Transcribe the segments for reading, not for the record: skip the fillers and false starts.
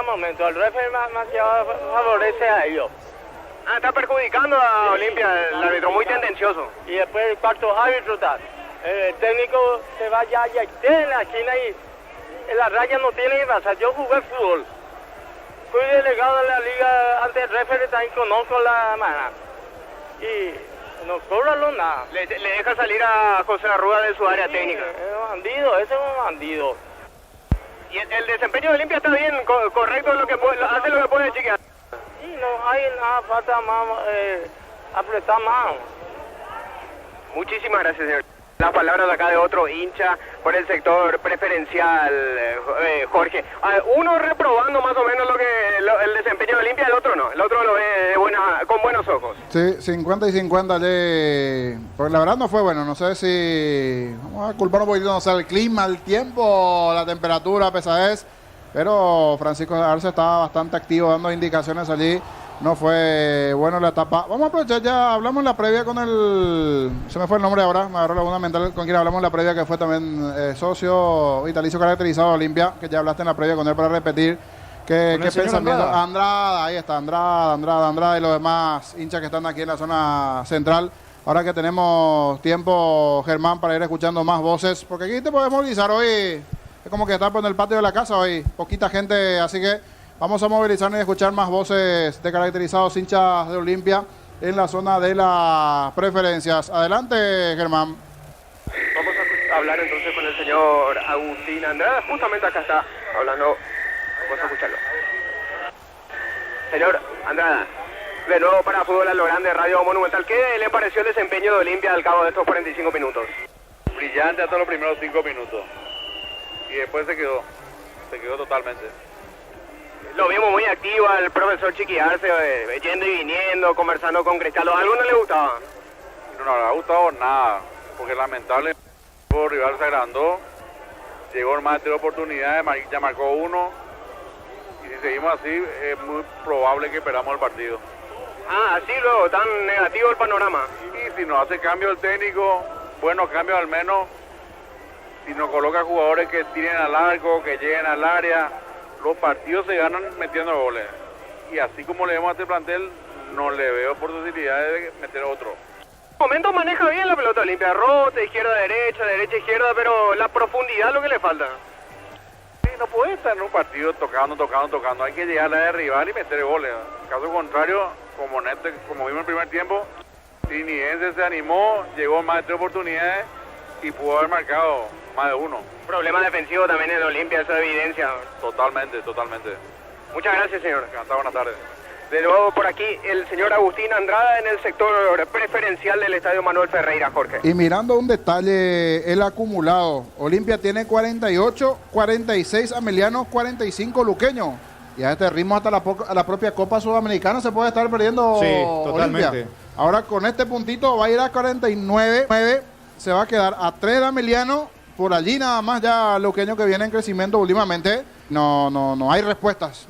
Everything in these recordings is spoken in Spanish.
hasta el momento. El referee demasiado favorece a ellos. Ah, está perjudicando a Olimpia, el árbitro, muy tendencioso. Y después el cuarto árbitro está. El técnico se va ya en la esquina y en la raya no tiene que pasar. Yo jugué fútbol. Fui delegado de la liga ante el referee, también conozco la mano. Y no cobran nada. Le deja salir a José Arruda de su área técnica. Es un bandido, ese es un bandido. Y el desempeño de Olimpia está bien, correcto, lo que puede, hace lo que puede, chica. Y no hay nada, falta más, apretar más. Muchísimas gracias, señor. Las palabras acá de otro hincha por el sector preferencial, Jorge. Uno reprobando más o menos el desempeño de Olimpia, el otro no. El otro lo ve con buenos ojos. Sí, 50 y 50 pues la verdad no fue bueno. No sé si vamos a culpar un poquito, no sé, el clima, el tiempo, la temperatura, pesadez. Pero Francisco Arce estaba bastante activo dando indicaciones allí. No fue bueno la etapa. Vamos a aprovechar ya, hablamos en la previa con el... Se me fue el nombre ahora, me agarró la laguna mental con quien hablamos en la previa, que fue también socio vitalicio caracterizado de Olimpia, que ya hablaste en la previa con él para repetir. ¿Qué pensamiento? Andrada, ahí está, Andrada y los demás hinchas que están aquí en la zona central. Ahora que tenemos tiempo, Germán, para ir escuchando más voces, porque aquí te podemos movilizar hoy. Es como que estar en el patio de la casa hoy, poquita gente, así que vamos a movilizarnos y escuchar más voces de caracterizados hinchas de Olimpia en la zona de las preferencias. Adelante, Germán. Vamos a hablar entonces con el señor Agustín Andrada, justamente acá está hablando, vamos a escucharlo. Señor Andrada, de nuevo para Fútbol a lo Grande, Radio Monumental, ¿qué le pareció el desempeño de Olimpia al cabo de estos 45 minutos? Brillante hasta los primeros 5 minutos. Y después se quedó totalmente. Lo vimos muy activo al profesor Chiquiarse, yendo y viniendo, conversando con Cristaldo. ¿A alguno le gustaba? No le ha gustado nada, porque lamentablemente el rival se agrandó, llegó en más de oportunidades, ya marcó uno, y si seguimos así es muy probable que perdamos el partido. Ah, así luego, tan negativo el panorama. Y si nos hace cambio el técnico, buenos cambios al menos, si nos coloca jugadores que tiren al arco, que lleguen al área, los partidos se ganan metiendo goles. Y así como le vemos a este plantel, no le veo posibilidades de meter otro. En momento maneja bien la pelota Olimpia, rota, izquierda, derecha, izquierda, pero la profundidad es lo que le falta. Sí, no puede estar en un partido tocando. Hay que llegar a la de rival y meter goles. Caso contrario, como vimos en el primer tiempo, Trinidense se animó, llegó más de 3 oportunidades y pudo haber marcado más de uno. Problema defensivo también en Olimpia, eso evidencia. Totalmente. Muchas gracias, señor. Buenas tardes. De nuevo por aquí el señor Agustín Andrada en el sector preferencial del Estadio Manuel Ferreira, Jorge. Y mirando un detalle, el acumulado. Olimpia tiene 48, 46 amelianos, 45 luqueños. Y a este ritmo hasta la propia Copa Sudamericana se puede estar perdiendo. Sí, totalmente. Olimpia. Ahora con este puntito va a ir a 49, se va a quedar a 3 de ameliano. Por allí nada más ya luqueño que viene en crecimiento últimamente. No hay respuestas.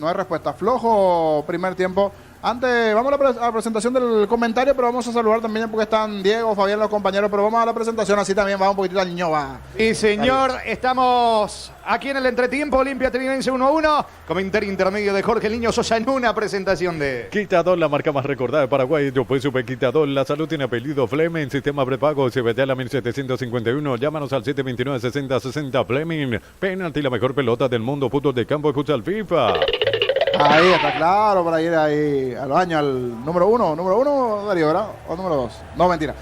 Flojo primer tiempo. Antes, vamos a la presentación del comentario, pero vamos a saludar también porque están Diego, Fabián, los compañeros, pero vamos a la presentación, así también va un poquitito al niño, va. Y señor, estamos aquí en el entretiempo, Olimpia Trinidense 1-1, comentario intermedio de Jorge Niño Sosa en una presentación de... Quitador, la marca más recordada de Paraguay, yo pues Super Quitador, la salud tiene apellido Fleming, sistema prepago, CBT a la 1751, llámanos al 729-6060 Fleming, penalti, la mejor pelota del mundo, fútbol de campo y futsal FIFA. Ahí está claro para ir ahí al baño, al número uno, Darío, ¿verdad? O número 2. No, mentira.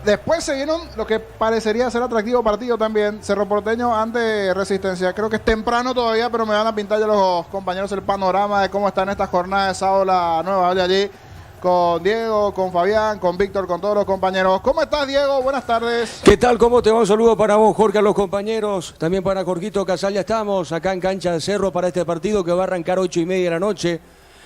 Después se vieron lo que parecería ser atractivo partido también. Cerro Porteño ante Resistencia. Creo que es temprano todavía, pero me van a pintar ya los compañeros el panorama de cómo está en esta jornada de sábado la nueva olla allí. Con Diego, con Fabián, con Víctor, con todos los compañeros. ¿Cómo estás, Diego? Buenas tardes. ¿Qué tal? ¿Cómo te va? Un saludo para vos, Jorge, a los compañeros. También para Jorgito Casal. Ya estamos acá en Cancha de Cerro para este partido que va a arrancar 8:30 de la noche.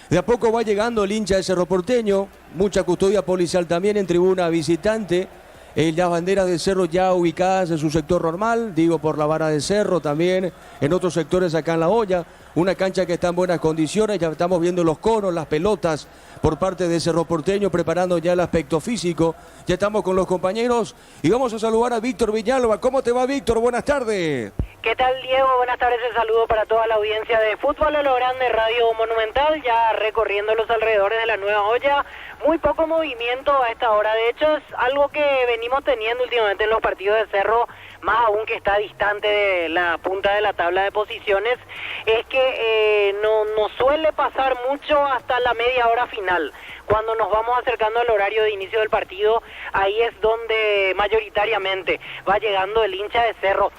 De a poco va llegando el hincha de Cerro Porteño. Mucha custodia policial también en tribuna visitante. Las banderas del Cerro ya ubicadas en su sector normal, digo por la vara del Cerro también, en otros sectores acá en La Hoya, una cancha que está en buenas condiciones, ya estamos viendo los conos, las pelotas por parte de Cerro Porteño, preparando ya el aspecto físico, ya estamos con los compañeros y vamos a saludar a Víctor Villalba. ¿Cómo te va, Víctor? Buenas tardes. ¿Qué tal, Diego? Buenas tardes, el saludo para toda la audiencia de Fútbol a lo Grande, Radio Monumental, ya recorriendo los alrededores de la Nueva Olla. Muy poco movimiento a esta hora, de hecho es algo que venimos teniendo últimamente en los partidos de Cerro, más aún que está distante de la punta de la tabla de posiciones, es que no suele pasar mucho hasta la media hora final. Cuando nos vamos acercando al horario de inicio del partido, ahí es donde mayoritariamente va llegando el hincha de Cerro.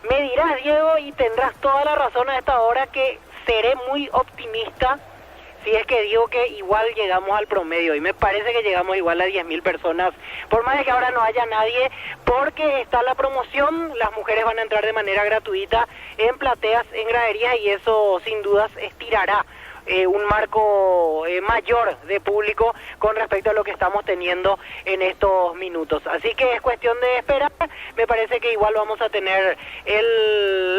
Me dirás, Diego, y tendrás toda la razón a esta hora, que seré muy optimista si es que digo que igual llegamos al promedio, y me parece que llegamos igual a 10.000 personas, por más de que ahora no haya nadie, porque está la promoción, las mujeres van a entrar de manera gratuita en plateas, en graderías, y eso sin dudas estirará un marco mayor de público con respecto a lo que estamos teniendo en estos minutos. Así que es cuestión de esperar. Me parece que igual vamos a tener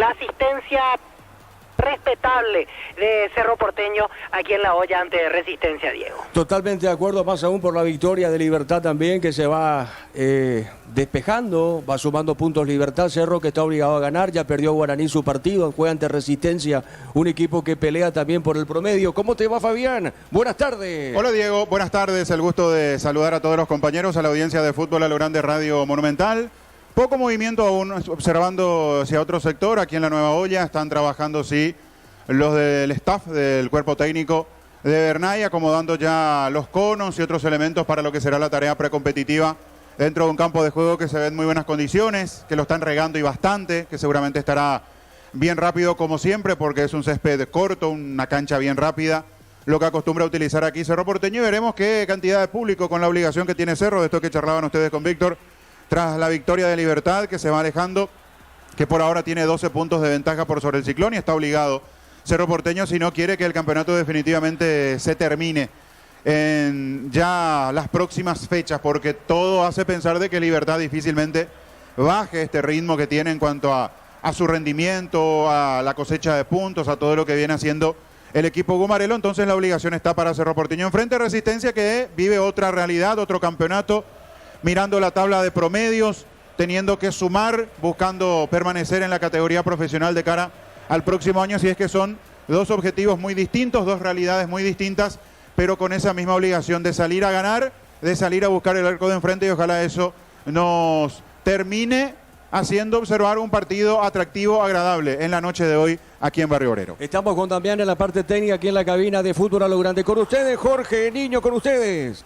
la asistencia respetable de Cerro Porteño aquí en La Olla ante Resistencia, Diego. Totalmente de acuerdo, más aún por la victoria de Libertad también, que se va despejando, va sumando puntos Libertad. Cerro, que está obligado a ganar, ya perdió Guaraní su partido, juega ante Resistencia, un equipo que pelea también por el promedio. ¿Cómo te va, Fabián? Buenas tardes. Hola, Diego, buenas tardes, el gusto de saludar a todos los compañeros, a la audiencia de Fútbol a lo Grande, Radio Monumental. Poco movimiento aún, observando hacia otro sector, aquí en la Nueva Olla, están trabajando, sí, los del staff del cuerpo técnico de Bernay, acomodando ya los conos y otros elementos para lo que será la tarea precompetitiva dentro de un campo de juego que se ve en muy buenas condiciones, que lo están regando y bastante, que seguramente estará bien rápido como siempre, porque es un césped corto, una cancha bien rápida, lo que acostumbra a utilizar aquí Cerro Porteño, y veremos qué cantidad de público con la obligación que tiene Cerro, de esto que charlaban ustedes con Víctor, tras la victoria de Libertad, que se va alejando, que por ahora tiene 12 puntos de ventaja por sobre el Ciclón, y está obligado Cerro Porteño, si no quiere que el campeonato definitivamente se termine en ya las próximas fechas, porque todo hace pensar de que Libertad difícilmente baje este ritmo que tiene en cuanto a su rendimiento, a la cosecha de puntos, a todo lo que viene haciendo el equipo Gumarelo. Entonces la obligación está para Cerro Porteño enfrente a Resistencia, que vive otra realidad, otro campeonato, mirando la tabla de promedios, teniendo que sumar, buscando permanecer en la categoría profesional de cara al próximo año, si es que son dos objetivos muy distintos, dos realidades muy distintas, pero con esa misma obligación de salir a ganar, de salir a buscar el arco de enfrente, y ojalá eso nos termine haciendo observar un partido atractivo, agradable en la noche de hoy aquí en Barrio Obrero. Estamos con Damián en la parte técnica, aquí en la cabina de Fútbol a lo Grande. Con ustedes, Jorge Niño, con ustedes.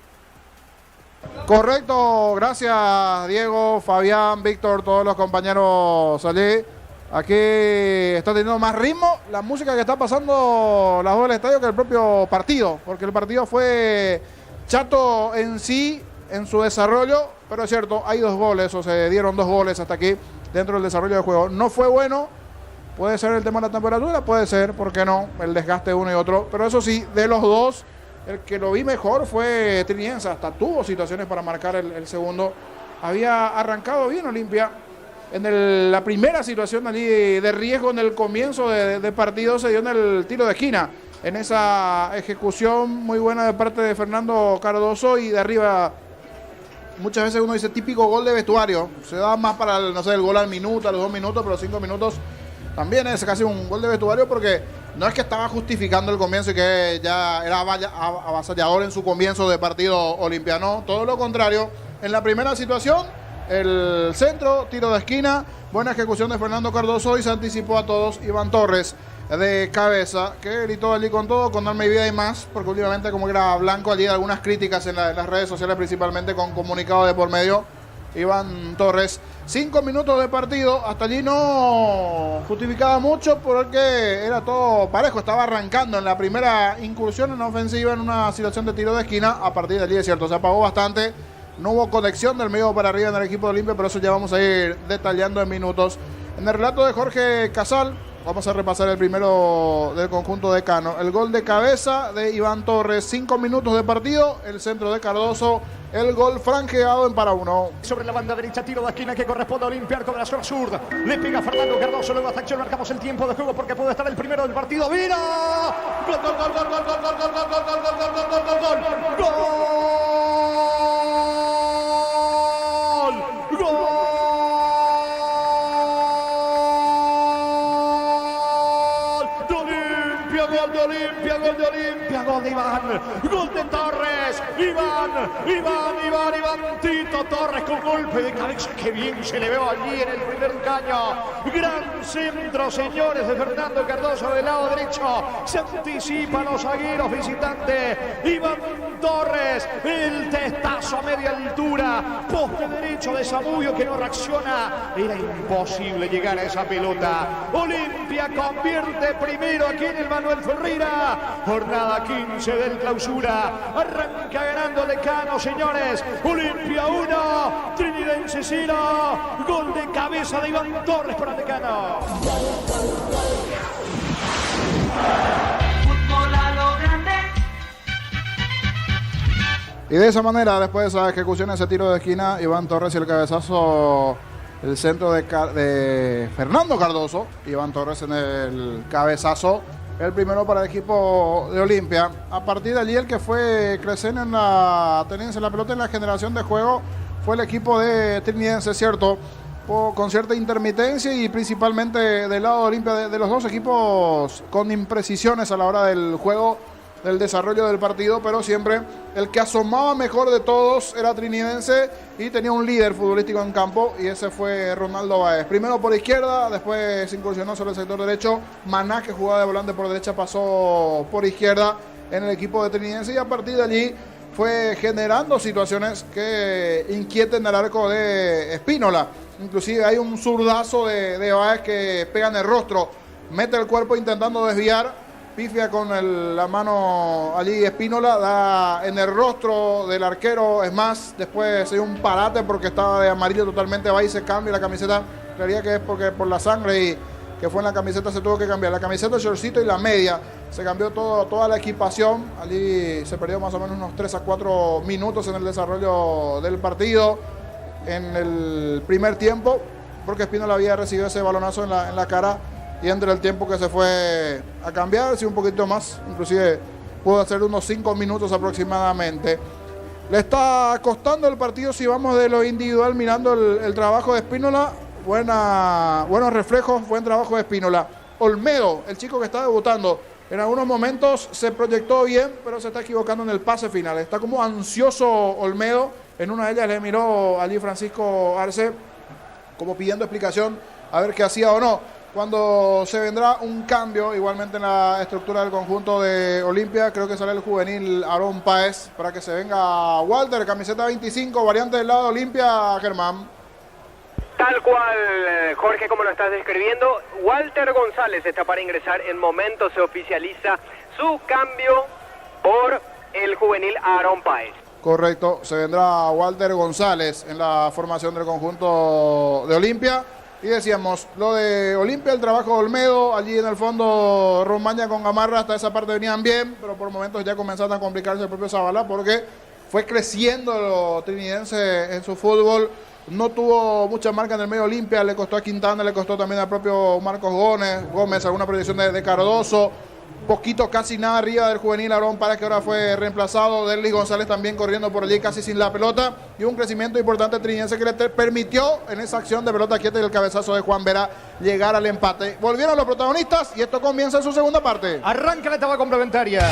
Correcto, gracias Diego, Fabián, Víctor, todos los compañeros allí. Aquí está teniendo más ritmo la música que está pasando la voz del estadio que el propio partido, porque el partido fue chato en sí, en su desarrollo, pero es cierto, hay 2 goles, o se dieron 2 goles hasta aquí dentro del desarrollo del juego. No fue bueno, puede ser el tema de la temperatura, puede ser, ¿por qué no? El desgaste de uno y otro, pero eso sí, de los dos, el que lo vi mejor fue Triniense, hasta tuvo situaciones para marcar el segundo. Había arrancado bien Olimpia. En la primera situación allí de riesgo en el comienzo de partido se dio en el tiro de esquina, en esa ejecución muy buena de parte de Fernando Cardoso, y de arriba muchas veces uno dice típico gol de vestuario, se da más para el gol al minuto, a los 2 minutos, pero 5 minutos también es casi un gol de vestuario, porque no es que estaba justificando el comienzo y que ya era avasallador en su comienzo de partido olimpiano, todo lo contrario. En la primera situación, el centro, tiro de esquina, buena ejecución de Fernando Cardoso, y se anticipó a todos Iván Torres de cabeza, que gritó allí con todo, con alma y vida y más, porque últimamente como que era blanco allí algunas críticas en las redes sociales, principalmente con comunicado de por medio. Iván Torres, 5 minutos de partido, hasta allí no justificaba mucho porque era todo parejo, estaba arrancando en la primera incursión en la ofensiva en una situación de tiro de esquina. A partir de allí, es cierto, se apagó bastante, no hubo conexión del medio para arriba en el equipo de Olimpia, pero eso ya vamos a ir detallando en minutos. En el relato de Jorge Casal, vamos a repasar el primero del conjunto de Cano. El gol de cabeza de Iván Torres, 5 minutos de partido, el centro de Cardoso, el gol franqueado en para 1. Sobre la banda derecha, tiro de esquina que corresponde a Olimpia con la zona sur. Le pega Fernando Cardoso, luego hasta acción, marcamos el tiempo de juego porque puede estar el primero del partido. ¡Mira! ¡Gol, gol, gol, gol, gol, gol, gol, gol, gol, gol, gol, gol, gol, gol, gol, gol! ¡Gol! gol de Olimpia, gol de Iván, gol de Torres, Iván, Tito Torres con golpe de cabeza, que bien se le ve allí en el primer caño, gran centro, señores, de Fernando Cardoso del lado derecho, se anticipan los zagueros visitantes, Iván Torres, el testazo a media altura, poste derecho de Zamudio que no reacciona, era imposible llegar a esa pelota. Olimpia convierte primero aquí en el Manuel Ferreira, jornada 15 del clausura, arranca ganando Decano, señores, Olimpia 1, Trinidense 0, gol de cabeza de Iván Torres para Decano. Fútbol a lo grande. Y de esa manera, después de esa ejecución, ese tiro de esquina, Iván Torres y el cabezazo, el centro de Fernando Cardoso, Iván Torres en el cabezazo, el primero para el equipo de Olimpia. A partir de allí, el que fue creciendo en la tenencia de la pelota, en la generación de juego, fue el equipo de Trinidense, ¿cierto? Con cierta intermitencia y principalmente del lado de Olimpia, de los dos equipos con imprecisiones a la hora del juego, del desarrollo del partido, pero siempre el que asomaba mejor de todos era Trinidense y tenía un líder futbolístico en campo, y ese fue Ronaldo Báez. Primero por izquierda, después se incursionó sobre el sector derecho. Maná, que jugaba de volante por derecha, pasó por izquierda en el equipo de Trinidense, y a partir de allí fue generando situaciones que inquieten al arco de Espínola. Inclusive hay un zurdazo de Báez que pega en el rostro, mete el cuerpo intentando desviar, pifia con la mano allí Espínola, da en el rostro del arquero. Es más, después hay un parate porque estaba de amarillo totalmente, va y se cambia la camiseta. Creería que es porque por la sangre y que fue en la camiseta se tuvo que cambiar. La camiseta, el shortcito y la media. Se cambió toda la equipación. Allí se perdió más o menos unos 3 a 4 minutos en el desarrollo del partido en el primer tiempo, porque Espínola había recibido ese balonazo en la cara, y entre el tiempo que se fue a cambiar, sí, un poquito más, inclusive pudo hacer unos 5 minutos aproximadamente. Le está costando el partido si vamos de lo individual mirando el trabajo de Espínola. Buenos reflejos, buen trabajo de Espínola. Olmedo, el chico que está debutando, en algunos momentos se proyectó bien, pero se está equivocando en el pase final. Está como ansioso Olmedo. En una de ellas le miró allí Francisco Arce como pidiendo explicación a ver qué hacía o no. Cuando se vendrá un cambio igualmente en la estructura del conjunto de Olimpia, creo que sale el juvenil Aarón Páez para que se venga Walter, camiseta 25, variante del lado de Olimpia, Germán. Tal cual, Jorge, como lo estás describiendo, Walter González está para ingresar. En momentos se oficializa su cambio por el juvenil Aarón Páez. Correcto, se vendrá Walter González en la formación del conjunto de Olimpia. Y decíamos, lo de Olimpia, el trabajo de Olmedo, allí en el fondo Romaña con Gamarra, hasta esa parte venían bien, pero por momentos ya comenzaron a complicarse el propio Zavala, porque fue creciendo lo trinidense en su fútbol. No tuvo mucha marca en el medio Olimpia, le costó a Quintana, le costó también al propio Marcos Gómez, alguna proyección de Cardoso. Poquito, casi nada arriba del juvenil Aarón Páez, que ahora fue reemplazado. Derlis González también corriendo por allí casi sin la pelota, y un crecimiento importante trinidense que le permitió en esa acción de pelota quieta y el cabezazo de Juan Vera llegar al empate. Volvieron los protagonistas y esto comienza en su segunda parte. Arranca la etapa complementaria.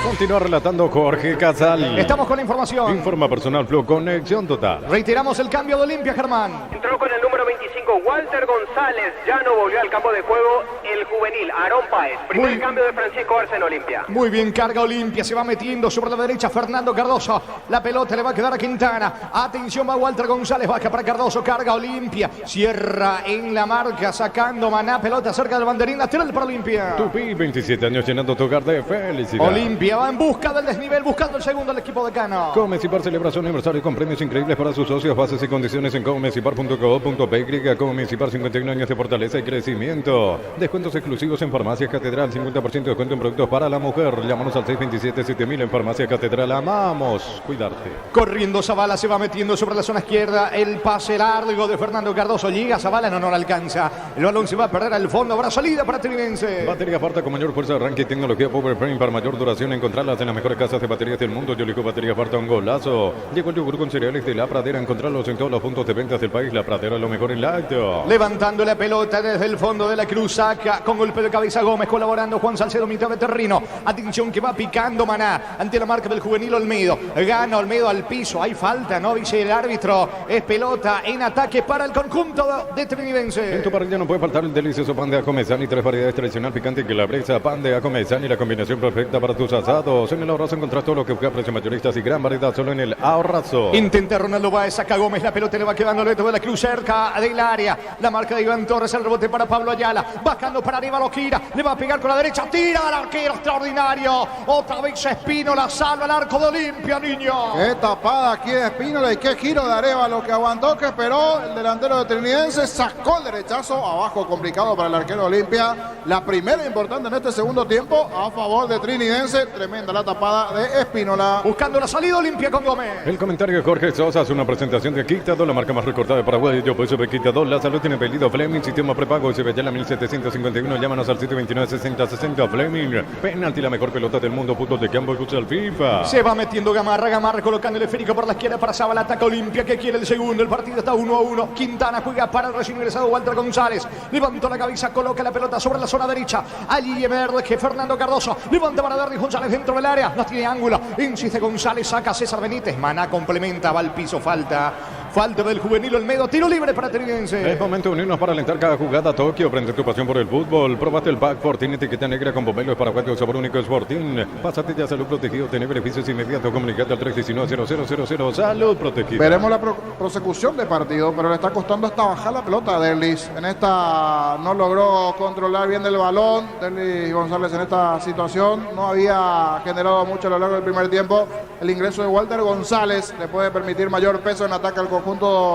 Continúa relatando Jorge Casal. Estamos con la información. Informa Personal Flow, conexión total. Reiteramos el cambio de Olimpia, Germán. Entró con el número 25 Walter González, ya no volvió al campo de juego el juvenil Aarón Páez. Primer cambio de Francisco Arce en Olimpia. Muy bien, carga Olimpia, se va metiendo sobre la derecha Fernando Cardoso. La pelota le va a quedar a Quintana. Atención, va Walter González, baja para Cardoso, carga Olimpia. Cierra en la marca, sacando Maná, pelota cerca del banderín lateral para Olimpia. Tupi, 27 años llenando tu hogar de felicidad. Olimpia va en busca del desnivel, buscando el segundo al equipo de Cano. Comecipar celebra su aniversario con premios increíbles para sus socios. Bases y condiciones en comecipar.co.py. Comecipar, 51 años de fortaleza y crecimiento. Descuentos exclusivos en Farmacia Catedral, 50% de descuento en productos para la mujer. Llámanos al 627-7000 en Farmacia Catedral. Amamos cuidarte. Corriendo Zavala, se va metiendo sobre la zona izquierda. El pase largo de Fernando Cardoso. Llega Zavala, no le alcanza. El balón se va a perder al fondo. Habrá salida para Trinidense. Batería Farta con mayor fuerza de arranque y tecnología Power Frame para mayor duración. Encontrarlas en las mejores casas de baterías del mundo. Yolico Batería Farta, un golazo. Llegó el yogur con cereales de La Pradera. Encontrarlos en todos los puntos de ventas del país. La Pradera, lo mejor en lácteos. Correcto. Levantando la pelota desde el fondo de la cruz, saca con golpe de cabeza Gómez, colaborando Juan Salcedo, mitad de terreno. Atención que va picando Maná ante la marca del juvenil Olmedo. Gana Olmedo al piso, hay falta, no dice el árbitro. Es pelota en ataque para el conjunto de Trinidense. En tu parrilla no puede faltar el delicioso pan de ajo Mesani, 3 variedades tradicional picante que la brisa, pan de ajo Mesani, la combinación perfecta para tus asados. En el Ahorrazo encontrás todo lo que busca precios mayoristas y gran variedad solo en el Ahorrazo. Intenta Ronaldo Báez, saca Gómez, la pelota le va quedando al Beto de la Cruz cerca del área. La marca de Iván Torres, el rebote para Pablo Ayala. Bajando para arriba lo gira, le va a pegar con la derecha, tira al arquero extraordinario. Otra vez Espínola, salva el arco de Olimpia, niño. Qué tapada aquí de Espínola y qué giro de Arévalo que aguantó, que esperó el delantero de Trinidense, sacó el derechazo abajo, complicado para el arquero de Olimpia. La primera importante en este segundo tiempo a favor de Trinidense. Tremenda la tapada de Espínola. Buscando la salida Olimpia con Gómez. El comentario de Jorge Sosa es una presentación de Quitador, la marca más recortada de Paraguay. Yo por eso de Quitador, la salud tiene pedido Fleming, sistema prepago y se ve ya la 1751. Llámanos al 729-6060 Fleming. Penalti, la mejor pelota del mundo, fútbol de campo y futsal FIFA. Se va metiendo Gamarra colocando el esférico por la izquierda para Zabala, ataca Olimpia que quiere el segundo. El partido está 1-1. Quintana juega para el recién ingresado Walter González. Levantó la cabeza, coloca la pelota sobre la zona derecha. Allí verde que Fernando Cardoso. Levanta para Dardy González dentro del área. No tiene ángulo. Insiste González, saca a César Benítez. Maná complementa, va al piso, falta. Falta del juvenil Olmedo, tiro libre para Trinidense. Es momento de unirnos para alentar cada jugada. Tokio, prende tu pasión por el fútbol. Probaste el Pack Fortin, etiqueta negra con pomelo paraguayo, sabor único Sporting. Pásate ya, salud protegido, tener beneficios inmediatos. Comunicate al 319-0000. Salud protegido. Veremos la prosecución de partido, pero le está costando hasta bajar la pelota a Derlis. En esta no logró controlar bien el balón. Derlis González en esta situación no había generado mucho a lo largo del primer tiempo. El ingreso de Walter González le puede permitir mayor peso en ataque al conjunto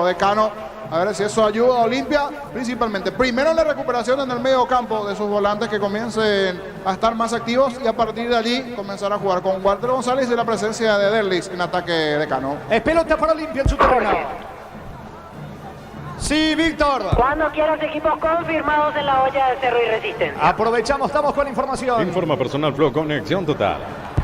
de Cano. A ver si eso ayuda a Olimpia, principalmente. Primero en la recuperación en el medio campo de sus volantes, que comiencen a estar más activos y a partir de allí comenzar a jugar con Walter González y la presencia de Derlis en ataque de Cano. Es pelota para Olimpia en su terreno. Sí, Víctor. Cuando quieras equipos confirmados en la olla de Cerro y Resistencia. Aprovechamos, estamos con información. Informa Personal Flow, conexión total.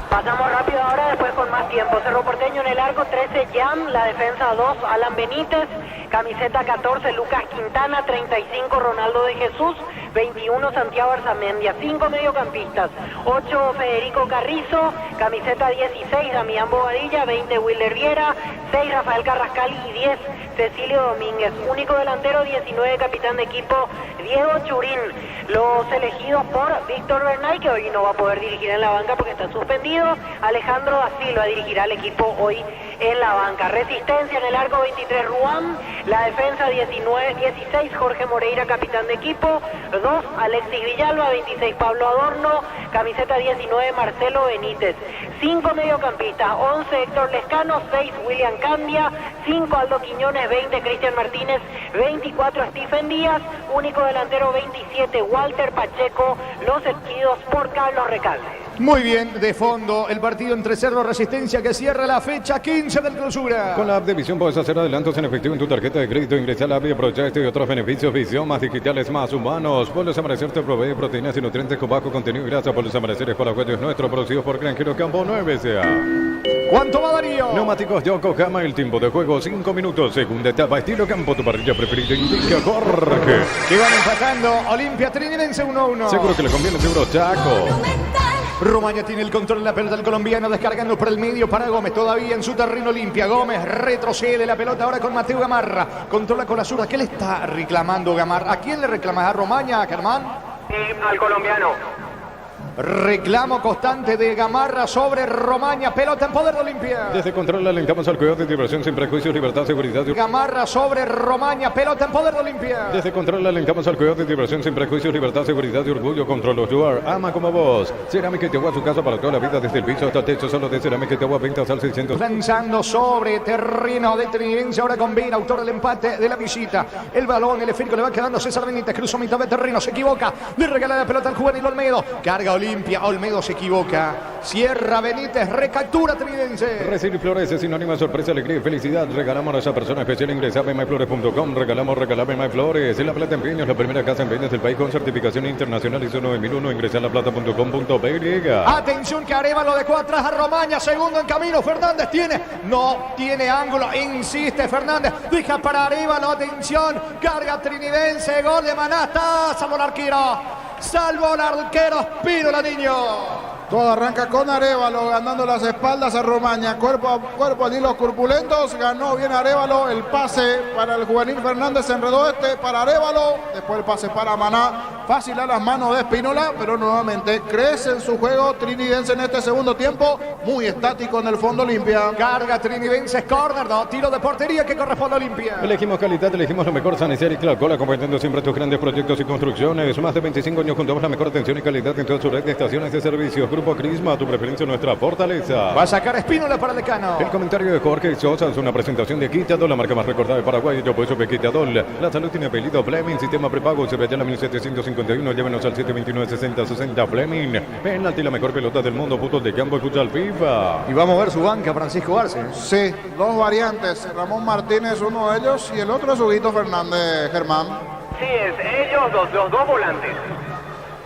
Pasamos rápido ahora, después con más tiempo. Cerro Porteño en el arco, 13 Jan, la defensa 2 Alan Benítez, camiseta 14 Lucas Quintana, 35 Ronaldo de Jesús, 21 Santiago Arzamendia, 5 mediocampistas, 8 Federico Carrizo, camiseta 16 Damián Bobadilla, 20 Wilder Viera, 6 Rafael Carrascal y 10 Cecilio Domínguez. Único delantero, 19 capitán de equipo Diego Churín. Los elegidos por Víctor Bernay, que hoy no va a poder dirigir en la banca porque está suspendido. Alejandro da Silva dirigirá al equipo hoy en la banca. Resistencia en el arco, 23 Ruán, la defensa 16 Jorge Moreira, capitán de equipo, 2 Alexis Villalba, 26 Pablo Adorno, camiseta 19 Marcelo Benítez, 5 mediocampistas, 11 Héctor Lescano, 6 William Candia, 5 Aldo Quiñones, 20 Cristian Martínez, 24 Stephen Díaz, único delantero 27 Walter Pacheco, los elegidos por Carlos Recalde. Muy bien, de fondo el partido entre Cerro Resistencia que cierra la fecha 15 del clausura. Con la app de Visión puedes hacer adelantos en efectivo en tu tarjeta de crédito. Ingresa a la app y aprovecha este y otros beneficios. Visión, más digitales, más humanos. Pueblos Amanecer te provee proteínas y nutrientes con bajo contenido y grasa. Pueblos Amaneceres paraguayos nuestros, producidos por Granjero Campo 9SA. ¿Cuánto va Darío? Neumáticos Yokohama, el tiempo de juego 5 minutos. Segunda etapa, estilo campo, tu parrilla preferida indica Jorge. Que van empatando Olimpia Trinidense 1-1. Seguro que le conviene, seguro Chaco. Romaña tiene el control de la pelota del colombiano, descargando por el medio para Gómez, todavía en su terreno Olimpia. Gómez retrocede la pelota ahora con Mateo Gamarra, controla con la zurda. ¿Qué le está reclamando Gamarra? ¿A quién le reclama? ¿A Romaña, Germán? Al colombiano. Reclamo constante de Gamarra sobre Romaña, pelota en poder de Olimpia. Desde control alentamos al cuidado de diversión sin prejuicios, libertad, seguridad. Gamarra sobre Romaña, pelota en poder de Olimpia. Desde control alentamos al cuidado de diversión sin prejuicios, libertad, seguridad y orgullo. Control Lugar, ama como vos. Cerámica Itagua, su casa para toda la vida, desde el piso hasta el techo, solo de Cerámica Itagua, ventas al 600. Lanzando sobre terreno de Trinidense, ahora con Vina, autor del empate de la visita. El balón, el esférico le va quedando César Benítez, cruzó mitad de terreno, se equivoca, le regala la pelota al juvenil Olmedo. Carga Olimpia. Olimpia. Olmedo se equivoca. Cierra Benítez, recaptura Trinidense. Recibir flores es sinónimo de sorpresa, alegría y felicidad. Regalamos a esa persona especial. Ingresa a myflores.com. Regalamos MyFlores. En La Plata Empeños, la primera casa en ventas del país con certificación internacional ISO 9001. Ingresa a laplata.com.py. Atención que Arévalo dejó atrás a Romaña. Segundo en camino. Fernández no tiene ángulo. Insiste Fernández. Deja para Arévalo. Atención. Carga Trinidense. Gol de Manasta. Salvo el arquero. Spínola, niño. Todo arranca con Arévalo ganando las espaldas a Romaña, cuerpo a cuerpo allí los corpulentos, ganó bien Arévalo, el pase para el juvenil Fernández, se enredó para Arévalo, después el pase para Maná, fácil a las manos de Spínola, pero nuevamente crece en su juego Trinidense en este segundo tiempo, muy estático en el fondo Olimpia. Carga Trinidense, córner, tiro de portería que corresponde a Olimpia. Elegimos calidad, elegimos lo mejor, San Isidro y Clacola, completando siempre tus grandes proyectos y construcciones, más de 25 años juntamos la mejor atención y calidad en toda su red de estaciones de servicios. Grupo Crisma, tu preferencia, nuestra fortaleza. Va a sacar Spínola para el decano. El comentario de Jorge Sosa es una presentación de Quitadol, la marca más recordada de Paraguay. Yo por eso que Quitadol. La salud tiene apellido Fleming, sistema prepago, se ve ya en la 1751. Llévenos al 729-6060 Fleming. Penalti, la mejor pelota del mundo, fútbol de campo y futsal FIFA. Y vamos a ver su banca, Francisco Arce. Sí, dos variantes. Ramón Martínez, uno de ellos, y el otro es Huguito Fernández, Germán. Sí, es ellos los dos volantes.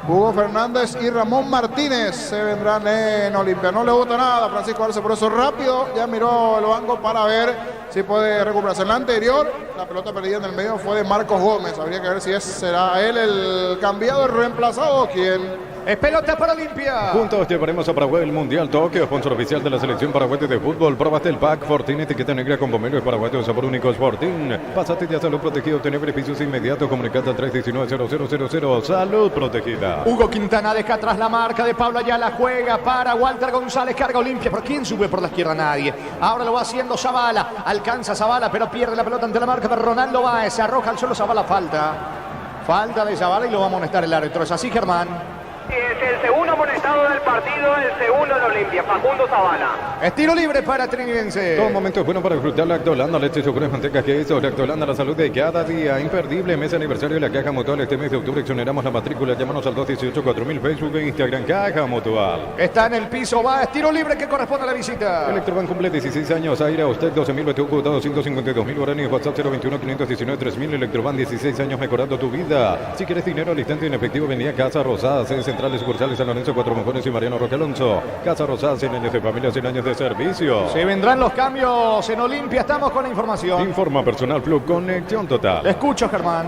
Hugo Fernández y Ramón Martínez se vendrán en Olimpia. No le gusta nada a Francisco Arce, por eso rápido ya miró el banco para ver si puede recuperarse. En la anterior, la pelota perdida en el medio fue de Marcos Gómez. Habría que ver si será él el cambiado, el reemplazado o quién. Es pelota para Olimpia. Juntos llevaremos a Paraguay el Mundial Tokio, sponsor oficial de la selección paraguaya de fútbol. Probaste el pack Fortín, etiqueta negra con pomelo paraguayo de sabor único Fortín. Pásate ya Salud Protegido, tener beneficios inmediatos. Comunicate al 319-0000. Salud Protegida. Hugo Quintana deja atrás la marca de Pablo Ayala. Juega para Walter González. Carga Olimpia. ¿Por quién sube por la izquierda? Nadie. Ahora lo va haciendo Zavala. Alcanza Zavala, pero pierde la pelota ante la marca de Ronaldo Báez. Se arroja al suelo Zavala. Falta de Zavala y lo va a amonestar el árbitro. ¿Es así, Germán? Es el segundo amonestado del partido, el segundo de Olimpia, Facundo Zavala. Es tiro libre para Trinidense. Todo momento es bueno para disfrutar Lactolanda, leche, yogur, manteca, queso. Lactolanda, la salud de cada día. Imperdible, mes aniversario de la Caja Mutual. Este mes de octubre exoneramos la matrícula. Llámanos al 218-4000, Facebook e Instagram, Caja Mutual. Está en el piso, va, es tiro libre que corresponde a la visita. Electroban cumple 16 años, aire a usted, 12.000, BTU, 252.000 guaraníes, WhatsApp 021-519-3000. Electroban 16 años mejorando tu vida. Si quieres dinero al instante en efectivo, venía a Casa Rosada, sede central de sucursales San Lorenzo, Cuatro Monjones y Mariano Roque Alonso. Casa Rosada, 100 años de familia, 100 años de servicio. Se vendrán los cambios en Olimpia, estamos con la información. Informa Personal Plus, conexión total. Escucho, Germán.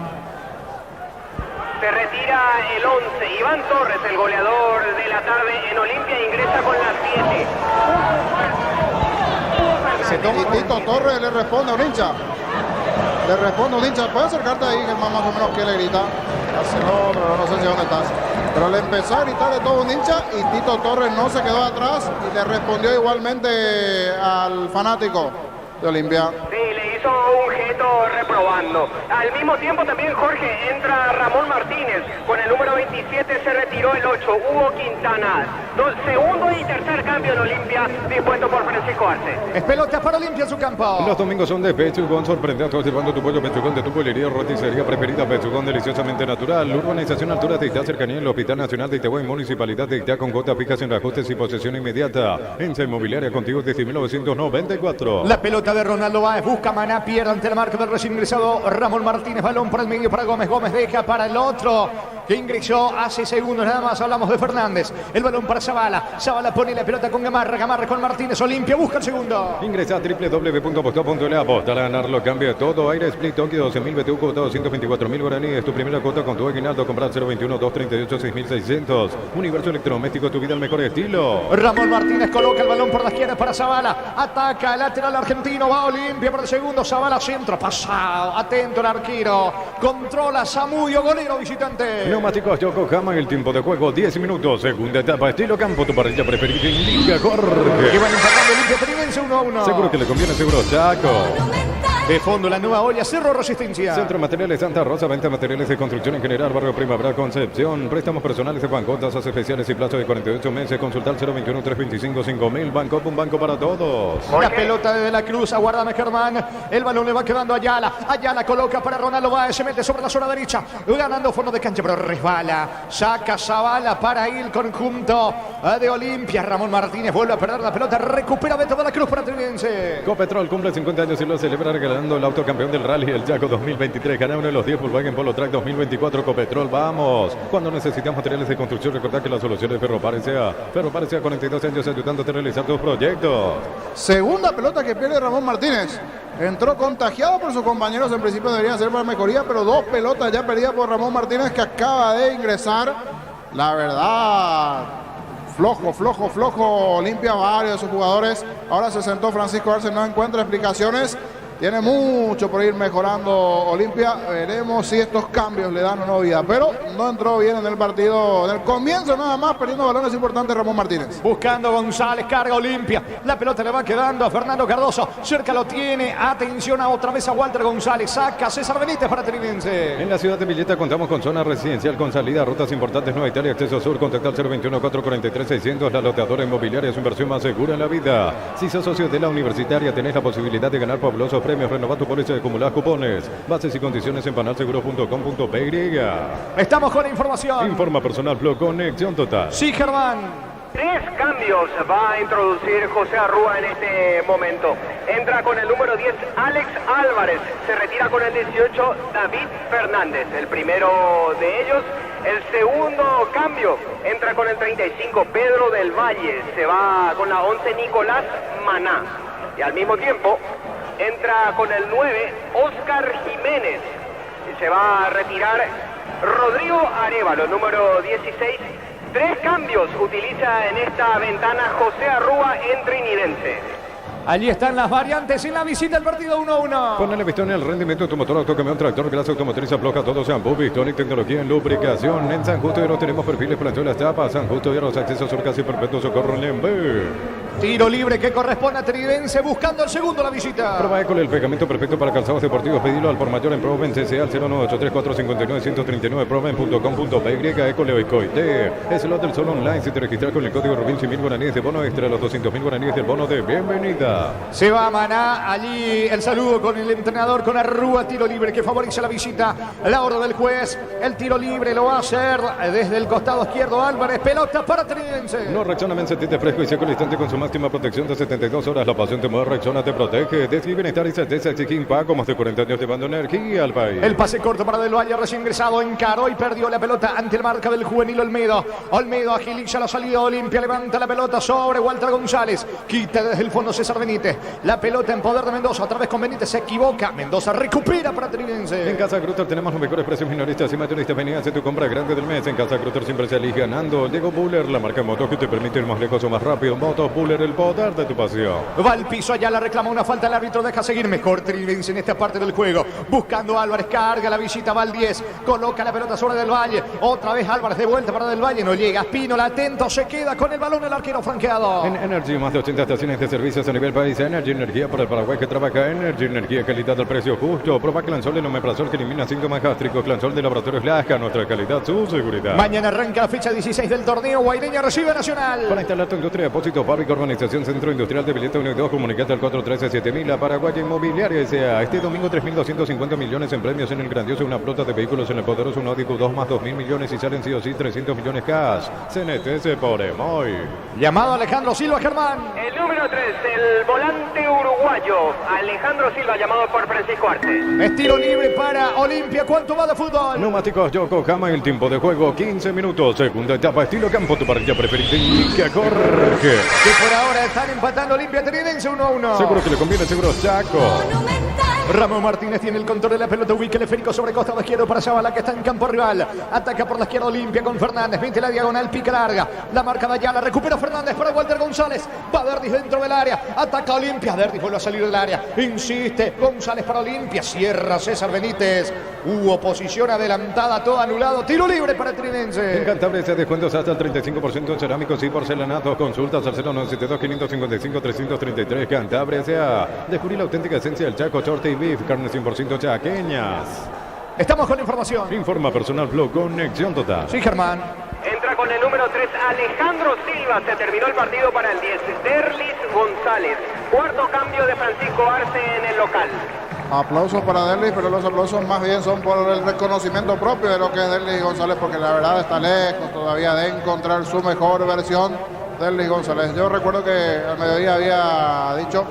Se retira el 11, Iván Torres, el goleador de la tarde en Olimpia, ingresa con las 7. Y Tito Torres le responde a un hincha. ¿Puedes acercarte ahí, Germán, más o menos qué le grita? No, pero no sé si dónde estás. Pero le empezó a gritar de todo un hincha y Tito Torres no se quedó atrás y le respondió igualmente al fanático de Olimpia. Sí, le hizo un gesto reprobando. Al mismo tiempo también, Jorge, entra Ramón Martínez. Con el número 27 se retiró el 8, Hugo Quintana. Segundo y tercer cambio en Olimpia, dispuesto por Francisco Arce. Es pelota para Olimpia en su campo. Los domingos son de Pechugón, sorprende a todos llevando tu pollo Pechugón de tu pollería roticería preferida. Pechugón, deliciosamente natural. Urbanización Altura de Itá, cercanía del Hospital Nacional de Itagüí, Municipalidad de Itá, con cuotas fijas en reajustes y posesión inmediata. Ensa Inmobiliaria, contigo desde 1994. La pelota de Ronaldo Báez, busca Maná, pierde ante la marca del recién ingresado Ramón Martínez. Balón para el medio para Gómez. Gómez deja para el otro que ingresó hace segundos nada más. Hablamos de Fernández. El balón para Zavala. Zavala pone la pelota con Gamarra. Gamarra con Martínez. Olimpia busca el segundo. Ingresa a www.postó.la. Apostar a ganar lo cambia todo. Aire Split Tokio, 12.000 BTU, cuota 224.000 guaraníes. Tu primera cuota con tu aguinaldo. Comprar 021-238-6.600. Universo Electrodoméstico, tu vida al mejor estilo. Ramón Martínez coloca el balón por la izquierda para Zavala. Ataca el lateral argentino. Va Olimpia por el segundo. Zavala centro. Pasado. Atento el arquero. Controla Zamudio. Golero visitante. Neumáticos Yokohama, el tiempo de juego 10 minutos. Segunda etapa, estilo campo, tu parrilla preferida indica Jorge. Y van empatando Olimpia Trinidense 1-1. Seguro que le conviene, seguro Chaco. De fondo la nueva olla, Cerro Resistencia. Centro de Materiales Santa Rosa, venta de materiales de construcción en general, barrio Primavera, Concepción. Préstamos personales de banco, tasas especiales y plazo de 48 meses. Consultar 021-325-5000. Banco, un banco para todos. La pelota de la Cruz, aguárdame Germán. El balón le va quedando a Ayala. Ayala coloca para Ronaldo Báez, se mete sobre la zona derecha. Ganando fondo de cancha, pero resbala. Saca Zavala para el conjunto de Olimpia. Ramón Martínez vuelve a perder la pelota. Recupera Beto de la Cruz para Trinense. Copetrol cumple 50 años y lo celebra regalando el autocampeón del Rally, el Chaco 2023. Gana uno de los 10 Volkswagen Polo Track 2024. Copetrol, vamos. Cuando necesitas materiales de construcción, recordad que la solución es Ferropar S.A. Ferropar S.A. 42 años ayudándote a realizar tus proyectos. Segunda pelota que pierde Ramón Martínez. Entró contagiado por sus compañeros. En principio deberían ser para mejoría, pero 2 pelotas ya perdidas por Ramón Martínez, que acaba de ingresar. La verdad, flojo. Olimpia varios de sus jugadores. Ahora se sentó Francisco Arce, no encuentra explicaciones. Tiene mucho por ir mejorando Olimpia. Veremos si estos cambios le dan o no vida. Pero no entró bien en el partido. En el comienzo nada más, perdiendo balones importantes Ramón Martínez. Buscando González, carga Olimpia. La pelota le va quedando a Fernando Cardoso. Cerca lo tiene. Atención a otra vez a Walter González. Saca César Benítez para Trinense. En la ciudad de Villeta contamos con zona residencial con salida a rutas importantes. Nueva Italia, acceso sur. Contacta al 021-443-600. La loteadora inmobiliaria, su inversión más segura en la vida. Si sos socio de la universitaria, tenés la posibilidad de ganar fabulosos premios. Renova tu póliza de acumular cupones. Bases y condiciones en panalseguro.com.py. Estamos con la información. Informa Personal Blog, conexión total. Sí, Germán. 3 cambios va a introducir José Arrúa en este momento. Entra con el número 10 Alex Álvarez. Se retira con el 18 David Fernández. El primero de ellos. El segundo cambio entra con el 35 Pedro del Valle. Se va con la 11 Nicolás Maná. Y al mismo tiempo entra con el 9 Oscar Jiménez. Y se va a retirar Rodrigo Arevalo, número 16. 3 cambios utiliza en esta ventana José Arrúa en Trinidense. Allí están las variantes en la visita al partido 1-1. Ponele pistón en el rendimiento de tu motor, autocamión, tractor, grasa automotriz, afloja todo, shampoo, pistón y tecnología en lubricación. En San Justo de Oros tenemos perfiles para las tapas. San Justo de Oros, acceso sur casi perfecto, socorro en Lembe. Tiro libre que corresponde a Trinense, buscando el segundo la visita. Prueba con el pegamento perfecto para calzados deportivos. Pedilo al por mayor en Proven CCA al 0983459-139, proven.com.py. Ecole Oicoite. Es el del sol online. Si te registras con el código Rubin 100.000 guaraníes de bono extra, los 200.000 guaraníes del bono de bienvenida. Se va a Maná, allí el saludo con el entrenador, con Arrúa, tiro libre que favorece la visita, la orden del juez, el tiro libre lo va a hacer desde el costado izquierdo Álvarez, pelota para Trinense. No, Rexona Men, sentirte fresco y seco al instante con su máxima protección de 72 horas, la pasión te mueve, Rexona te protege, de bienestar y certeza, exigen pago, más de 40 años llevando energía al país. El pase corto para Del Valle, recién ingresado, encaró y perdió la pelota ante el marca del juvenil Olmedo. Olmedo agiliza la salida Olimpia, levanta la pelota sobre Walter González, quita desde el fondo César Benítez. La pelota en poder de Mendoza, otra vez con Benítez, se equivoca. Mendoza recupera para Trinense. En Casa Grutter tenemos los mejores precios minoristas y mayoristas. Venía a hacer tu compra grande del mes. En Casa Grutter siempre se elige ganando. Llegó Buller, la marca de motos que te permite ir más lejos o más rápido. Motos Buller, el poder de tu pasión. Va al piso, allá la reclama una falta, el árbitro deja seguir. Mejor Trinense en esta parte del juego. Buscando a Álvarez, carga la visita, va al 10. Coloca la pelota sobre Del Valle. Otra vez Álvarez de vuelta para Del Valle. No llega, Espínola atento, se queda con el balón el arquero franqueado. En Energy, más de 80 estaciones de servicios a nivel país. Energy, energía para el Paraguay que trabaja. Energy, energía, calidad al precio justo. Proba Clansol, el omeprazol que elimina síntomas gástricos. Clansol de Laboratorios Lasca, nuestra calidad, su seguridad. Mañana arranca la fecha 16 del torneo. Guaireña recibe a Nacional. Para instalar tu industria, depósito, fábrica, organización, centro industrial de Villeta 1 y 2, comunicate al 413-7000. La Paraguaya Inmobiliaria S.A. Este domingo 3.250 millones en premios en el grandioso, una flota de vehículos en el poderoso un Audi Q2 más 2.000 millones y salen sí o sí 300 millones cash. CNT se pone muy. Llamado Alejandro Silva, Germán. El número 3, el volante uruguayo Alejandro Silva, llamado por Francisco Arce. Estilo libre para Olimpia. ¿Cuánto va de fútbol? Neumáticos Yokohama, el tiempo de juego 15 minutos. Segunda etapa, estilo campo, tu parrilla preferida indica Jorge. Que por ahora están empatando Olimpia Trinense 1-1. Seguro que le conviene, seguro Chaco. Ramón Martínez tiene el control de la pelota, ubica el esférico sobre costado izquierdo para Zavala que está en campo rival. Ataca por la izquierda Olimpia con Fernández, mete la diagonal, pica larga. La marca de allá, la recupera Fernández para Walter González. Va Verdis dentro del área, ataca Olimpia, Verdis vuelve a salir del área. Insiste González para Olimpia, cierra César Benítez. Hubo posición adelantada, todo anulado. Tiro libre para Trinense. En Cantabria se descuentos hasta el 35% en cerámicos y porcelanatos. Consultas al 0972-555-333. Cantabria S.A. Descubrí la auténtica esencia del Chaco, Short y Beef, carnes 100% chaqueñas. Estamos con la información. Informa Personal Blog, conexión total. Sí, Germán. Entra con el número 3 Alejandro Silva. Se terminó el partido para el 10. Derlis González. Cuarto cambio de Francisco Arce en el local. Aplausos para Derlis, pero los aplausos más bien son por el reconocimiento propio de lo que es Derlis González, porque la verdad está lejos todavía de encontrar su mejor versión. Derlis González, yo recuerdo que al mediodía había dicho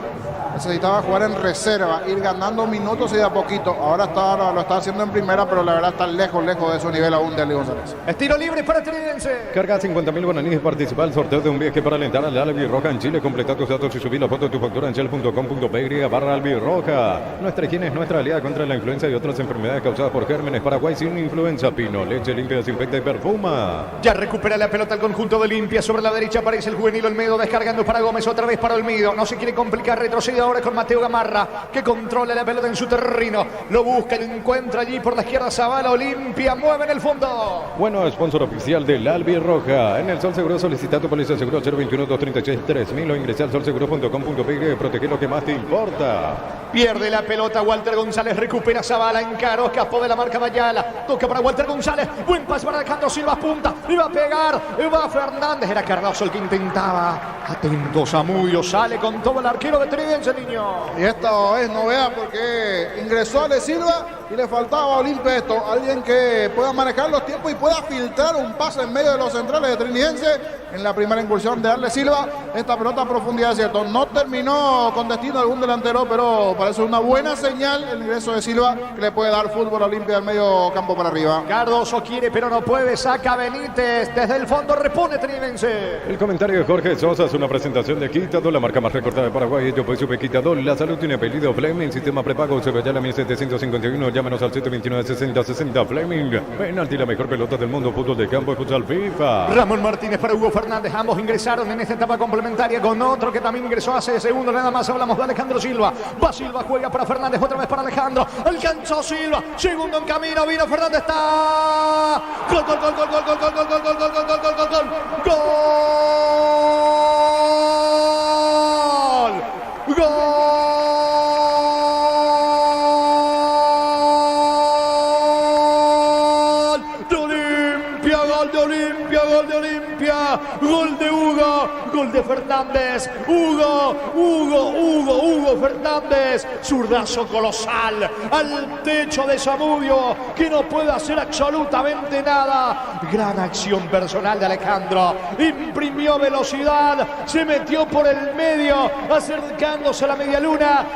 necesitaba jugar en reserva, ir ganando minutos y de a poquito. Ahora lo está haciendo en primera, pero la verdad está lejos de su nivel aún Derlis González. Estiro libre para Trinense. Carga 50.000 guaraníes y participa al sorteo de un viaje para alentar al Albirroja en Chile. Completa tus datos y subir la foto de tu factura en shell.com.py/Albirroja. Nuestra higiene es nuestra aliada contra la influenza y otras enfermedades causadas por gérmenes. Paraguay sin influenza. Pino, leche limpia, desinfecta y perfuma. Ya recupera la pelota el conjunto de Olimpia. Sobre la derecha aparece el juvenil Olmedo descargando para Gómez. Otra vez para Olmedo. No se quiere complicar. Retrocede ahora con Mateo Gamarra, que controla la pelota en su terreno. Lo busca y encuentra allí por la izquierda Zavala. Olimpia mueve en el fondo. Bueno, sponsor oficial del Albirroja. En el Sol Seguro solicita tu póliza de seguro 021-236-3000 o ingresa al solseguro.com.py. Protege lo que más te importa. Pierde la pelota Walter González, recupera Zavala, encaró, escapó de la marca Mayala, toca para Walter González, buen pase para Alejandro Silva, punta, iba a pegar, iba Fernández, era Cardoso el que intentaba. Atento Zamudio, sale con todo el arquero de Trinense, niño. Y esta es novedad porque ingresó Ale Silva y le faltaba a Olimpia esto, alguien que pueda manejar los tiempos y pueda filtrar un pase en medio de los centrales de Trinense. En la primera incursión de Ale Silva, esta pelota a profundidad, cierto, no terminó con destino algún delantero, pero parece una buena señal el ingreso de Silva, que le puede dar fútbol a Olimpia del medio campo para arriba. Cardoso quiere pero no puede, saca Benítez, desde el fondo repone Trinense. El comentario de Jorge Sosa es una presentación de Quitador, la marca más recortada de Paraguay. Yo pues supe Quitador, la salud tiene apellido Fleming, sistema prepago Ceballala 1751, llámanos al 729-6060 Fleming. Penalti, la mejor pelota del mundo, fútbol de campo y futsal FIFA. Ramón Martínez para Hugo Fernández, ambos ingresaron en esta etapa complementaria con otro que también ingresó hace segundos, nada más hablamos de Alejandro Silva. Va Silva, juega para Fernández, otra vez para Alejandro, alcanzó Silva, segundo en camino, vino Fernández, está gol, gol, gol, gol, gol, gol, gol, gol, gol, gol, gol, gol, gol, gol, gol, gol, gol. Gol de Hugo, gol de Fernández, Hugo Fernández, zurdazo colosal al techo de Zamudio, que no puede hacer absolutamente nada. Gran acción personal de Alejandro, imprimió velocidad, se metió por el medio, acercándose a la media luna.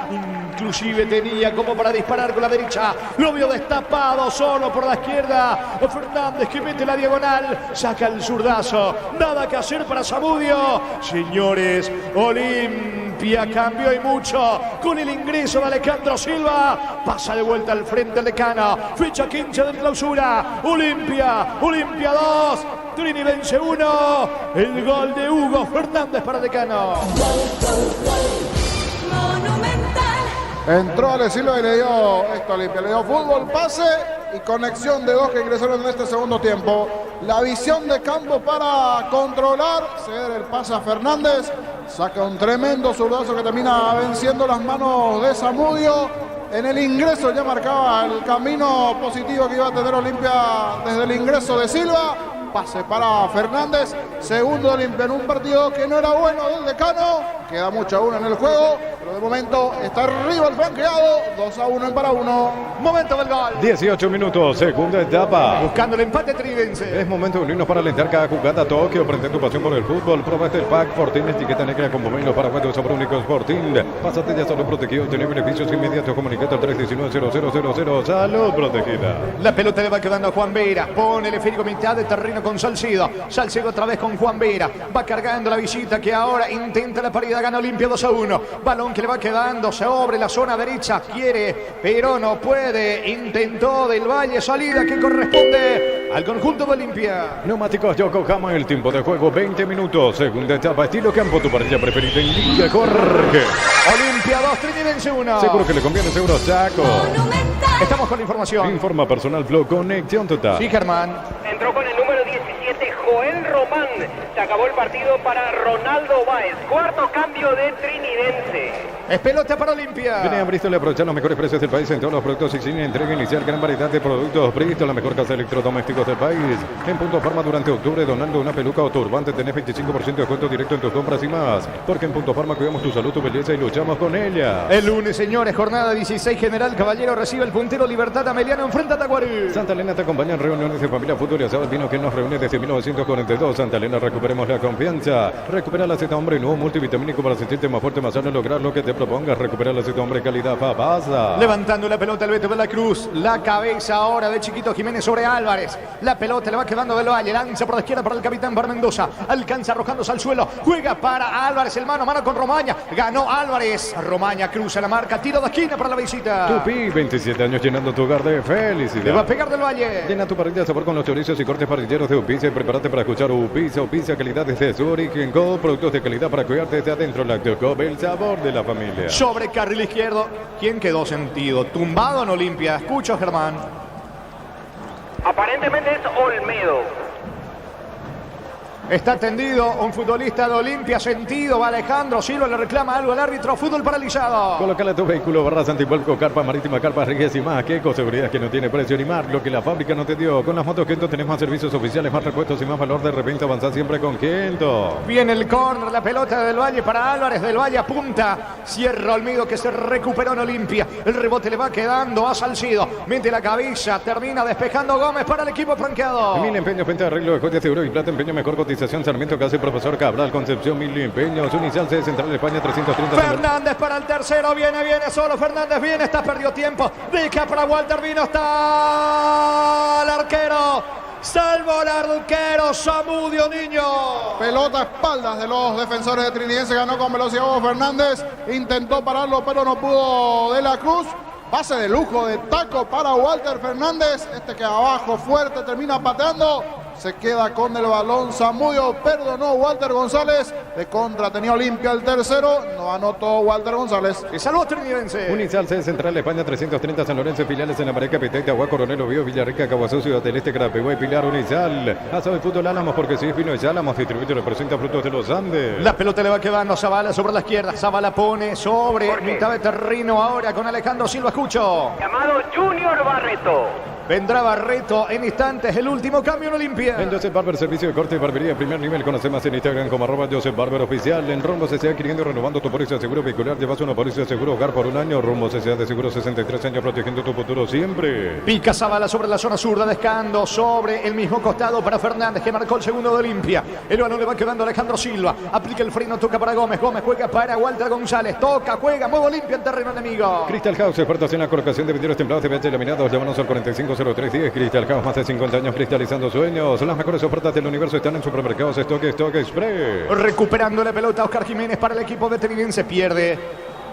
Inclusive tenía como para disparar con la derecha, lo vio destapado solo por la izquierda. Fernández que mete la diagonal, saca el zurdazo, nada que hacer para Zamudio. Señores, Olimpia cambió y mucho con el ingreso de Alejandro Silva. Pasa de vuelta al frente el decano, fecha 15 de clausura. Olimpia 2, Trinense 1. El gol de Hugo Fernández para decano. Entró Ale Silva y le dio esto a Olimpia, le dio fútbol, pase y conexión de dos que ingresaron en este segundo tiempo. La visión de campo para controlar, ceder el pase a Fernández, saca un tremendo zurdazo que termina venciendo las manos de Zamudio. En el ingreso ya marcaba el camino positivo que iba a tener Olimpia desde el ingreso de Silva. Pase para Fernández, segundo de Olimpia en un partido que no era bueno del decano. Queda mucho aún en el juego, pero de momento está arriba el franqueado, 2-1 en para 1. Momento del gol. 18 minutos, segunda etapa. Buscando el empate Trinense. Es momento de unirnos para alentar cada jugada. Tokio, prende tu pasión por el fútbol. Probaste el pack Fortín, etiqueta negra con pomelo paraguayo sobre únicos Fortín. Pásate ya solo protegido, tener beneficios inmediatos. Comunicate al 319-0000. Salud protegida. La pelota le va quedando a Juan Vera. Pone el esférico mitad de terreno con Salcedo. Salcedo otra vez con Juan Vera. Va cargando la visita que ahora intenta la parida. Gana Olimpia 2-1. Balón que le va quedando sobre la zona derecha. Quiere, pero no puede. Intentó del Valle. Salida que corresponde al conjunto de Olimpia. Neumáticos Yokohama. El tiempo de juego 20 minutos. Segunda etapa. Estilo campo. Tu parrilla preferida en Liga Jorge. Olimpia 2, Trinense 1. Seguro que le conviene, seguro Chaco. Estamos con la información. Informa Personal Flow. Conexión total. Sí, Germán. Entró con el número 17, Joel Román. Se acabó el partido para Ronaldo Báez. Cuarto cambio de Trinidense. Es pelota para Olimpia. Viene a Bristol a aprovechar los mejores precios del país en todos los productos y sin entrega inicial. Gran variedad de productos. Bristol, la mejor casa de electrodomésticos del país. En Punto Farma durante octubre, donando una peluca o turbante, tenés 25% de descuento directo en tus compras y más. Porque en Punto Farma cuidamos tu salud, tu belleza y luchamos con ella. El lunes, señores, jornada 16, General Caballero recibe el puntero Libertad Ameliano, enfrenta a Tacuarí. Santa Elena te acompaña en reuniones de familia, fútbol y asado. El vino que nos reúne desde 1942. Santa Elena, recuperemos la confianza. Recupera la Z Hombre nuevo multivitamínico para sentirte más fuerte, más sano y lograr lo que te propongas. Recupera la Z Hombre calidad Fabasa. Levantando la pelota el Beto de la Cruz. La cabeza ahora de Chiquito Jiménez sobre Álvarez. La pelota le va quedando del Valle. Lanza por la izquierda para el capitán Bar Mendoza. Alcanza arrojándose al suelo. Juega para Álvarez. El mano a mano con Romaña. Ganó Álvarez. Romaña cruza la marca. Tiro de esquina para la visita. Tupi, 27 años llenando tu hogar de felicidad. Le va a pegar del Valle. Llena tu parrilla de sabor con los chorizos y cortes parrilleros de Upiza y prepárate para escuchar Upiza. Upiza, calidad desde su origen. Go, productos de calidad para cuidarte desde adentro. Lactocop, el sabor de la familia. Sobre carril izquierdo. ¿Quién quedó sentido? Tumbado en Olimpia. Escucho, Germán. Aparentemente es Olmedo. Está tendido un futbolista de Olimpia, sentido, va Alejandro Silva, le reclama algo al árbitro, fútbol paralizado. Colócale a tu vehículo barras antivuelco, carpa marítima, carpa rígidas y más. Que seguridad que no tiene precio ni más, lo que la fábrica no te dio. Con las motos Kento tenés más servicios oficiales, más repuestos y más valor de reventa. Avanzar siempre con Kento. Viene el córner, la pelota del Valle para Álvarez, del Valle apunta. Cierra Olmedo que se recuperó en Olimpia. El rebote le va quedando a Salcido. Mete la cabeza, termina despejando Gómez para el equipo franqueado. Mil empeños, venta de arreglo de joyas de oro y plata, empeño mejor cotización. Sarmiento que hace profesor Cabral, Concepción, Mil empeños. Inicial C Central de España 330. Fernández para el tercero, viene solo. Fernández viene, está perdió tiempo. Deja para Walter Vino, está el arquero. Salvo el arquero Zamudio Niño. Pelota a espaldas de los defensores de Trinidense. Ganó con velocidad Hugo Fernández. Intentó pararlo, pero no pudo De la Cruz. Pase de lujo de taco para Walter Fernández. Este que abajo fuerte termina pateando. Se queda con el balón Zamudio. Perdonó Walter González. De contra tenía Olimpia el tercero. No anotó Walter González. Y salvó Trinidense. Inicial C Central de España 330. San Lorenzo, filiales en la Mareca, Petec, Agua, Coronel Oviedo, Villarrica, Caguazú, Ciudad del Este, Carapeguay, Pilar, Unizal. Asado el fútbol Álamos porque si es vino es Álamos. Distribuidor representa Frutos de los Andes. La pelota le va quedando Zavala sobre la izquierda. Zavala pone sobre mitad de terreno ahora con Alejandro Silva. Escucho. Llamado Junior Barreto. Vendrá Barreto en instantes, el último cambio en Olimpia. En Joseph Barber, servicio de corte y barbería primer nivel. Conoce más en Instagram como @Joseph Barber Oficial. En Rumbo CCA adquiriendo y renovando tu póliza de seguro vehicular. Llevas una póliza de seguro hogar por un año. Rumbo CCA de seguro 63 años protegiendo tu futuro siempre. Pica Zavala sobre la zona zurda, descando sobre el mismo costado para Fernández que marcó el segundo de Olimpia. El balón le va quedando a Alejandro Silva. Aplica el freno, toca para Gómez. Gómez juega para Walter González. Toca, juega, mueve Olimpia en terreno enemigo. Crystal House, expertos en la colocación de vidrios templados de PH laminados. Llámanos al 450310. Crystal House, más de 50 años cristalizando sueños. Las mejores ofertas del universo están en supermercados Stock Express. Recuperando la pelota Oscar Jiménez para el equipo de Trinidense. Pierde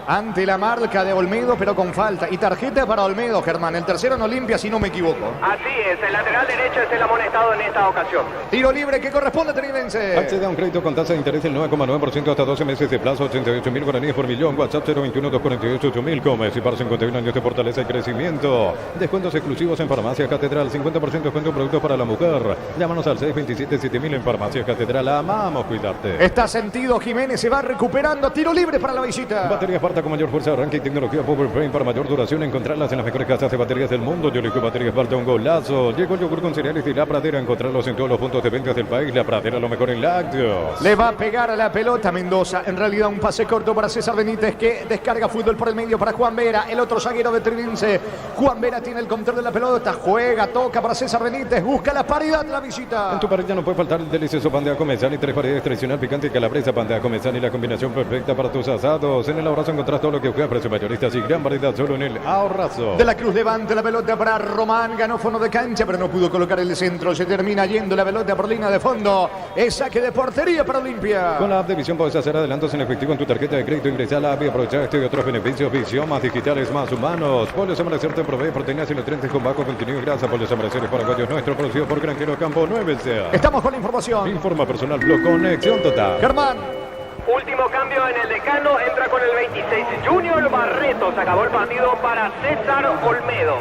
ante la marca de Olmedo, pero con falta. Y tarjeta para Olmedo, Germán. El tercero en Olimpia, si no me equivoco. Así es, el lateral derecho es el amonestado en esta ocasión. Tiro libre que corresponde a Trinidense. Accede a un crédito con tasa de interés del 9,9% hasta 12 meses de plazo, 88.000 guaraníes por millón. WhatsApp 021-248-8000. Comes y para 51 años de fortaleza y crecimiento. Descuentos exclusivos en Farmacia Catedral. 50% descuento en productos para la mujer. Llámanos al 627-7000 en Farmacia Catedral. Amamos cuidarte. Está sentido Jiménez, se va recuperando. Tiro libre para la visita. Baterías Sparta con mayor fuerza, arranque y tecnología Power Frame para mayor duración. Encontrarlas en las mejores casas de baterías del mundo. Yolico Baterías Sparta, un golazo. Llegó el yogur con cereales de La Pradera. Encontrarlos en todos los puntos de venta del país. La Pradera, lo mejor en lácteos. Le va a pegar a la pelota Mendoza. En realidad un pase corto para César Benítez que descarga fútbol por el medio para Juan Vera, el otro zaguero de Trinidense. Juan Vera tiene el control de la pelota. Juega, toca para César Benítez. Busca la paridad de la visita. En tu parrilla no puede faltar el delicioso pan de Acomezán y 3 variedades tradicional picante y calabresa. Pan de Acomezán y la combinación perfecta para tus asados. En el Abrazo encontrás todo lo que juega precios mayoristas y gran variedad solo en el Ahorrazo. De la Cruz levanta la pelota para Román. Ganó fondo de cancha, pero no pudo colocar el centro. Se termina yendo la pelota por línea de fondo. Es saque de portería para Olimpia. Con la app de Visión puedes hacer adelantos en efectivo en tu tarjeta de crédito. Ingresa a la app y aprovecha este y otros beneficios. Visión, más digitales, más humanos. Pollos Amanecer te provee proteínas y nutrientes con bajo contenido y grasa. Pollos Amaneceres paraguayos nuestro, producido por Granjero Campo 9 sea. Estamos con la información. Informa personal, blog conexión total. Germán. Último cambio en el decano, entra con el 26 Junior Barreto. Se acabó el partido para César Olmedo.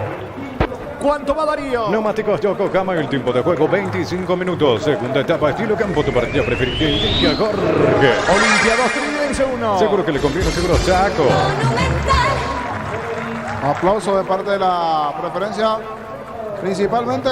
¿Cuánto va Darío? Neumáticos Yokohama, el tiempo de juego 25 minutos. Segunda etapa, estilo campo, tu partida preferida indica Jorge. Olimpia 2, Trinidence 1. Seguro que le conviene, seguro Chaco. Aplauso de parte de la preferencia. Principalmente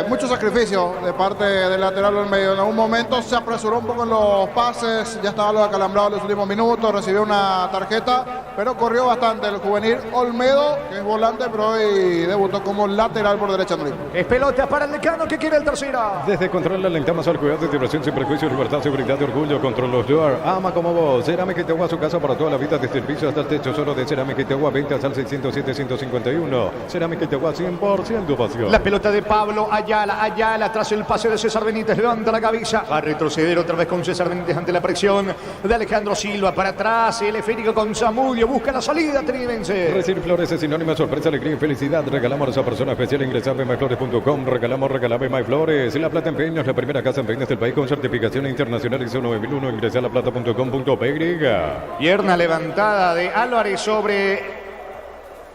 mucho sacrificio de parte del lateral del medio. En algún momento se apresuró un poco en los pases, ya estaba lo acalambrado en los últimos minutos, recibió una tarjeta, pero corrió bastante el juvenil Olmedo, que es volante, pero hoy debutó como lateral por derecha. Es pelota para el decano que quiere el tercero. Desde control alentamos al cuidado de diversión sin prejuicios, libertad, seguridad y orgullo. Control los Door, ama como vos. Cerámica Itagua, su casa para toda la vida, desde el piso hasta el techo. Solo de Cerámica Itagua, ventas al 607-151. Cerámica Itagua, 100% pasión. La pelota de Pablo Ayala tras el pase de César Benítez, levanta la cabeza, va a retroceder otra vez con César Benítez ante la presión de Alejandro Silva, para atrás, el esférico con Zamudio, busca la salida Trinidence. Recibir flores es sinónimo de sorpresa, alegría y felicidad. Regalamos a esa persona especial, ingresar a myflores.com, regalame MyFlores, la plata en peños, la primera casa en peños del país con certificación internacional ISO 9001, ingresa a laplata.com.py. Pierna levantada de Álvarez sobre...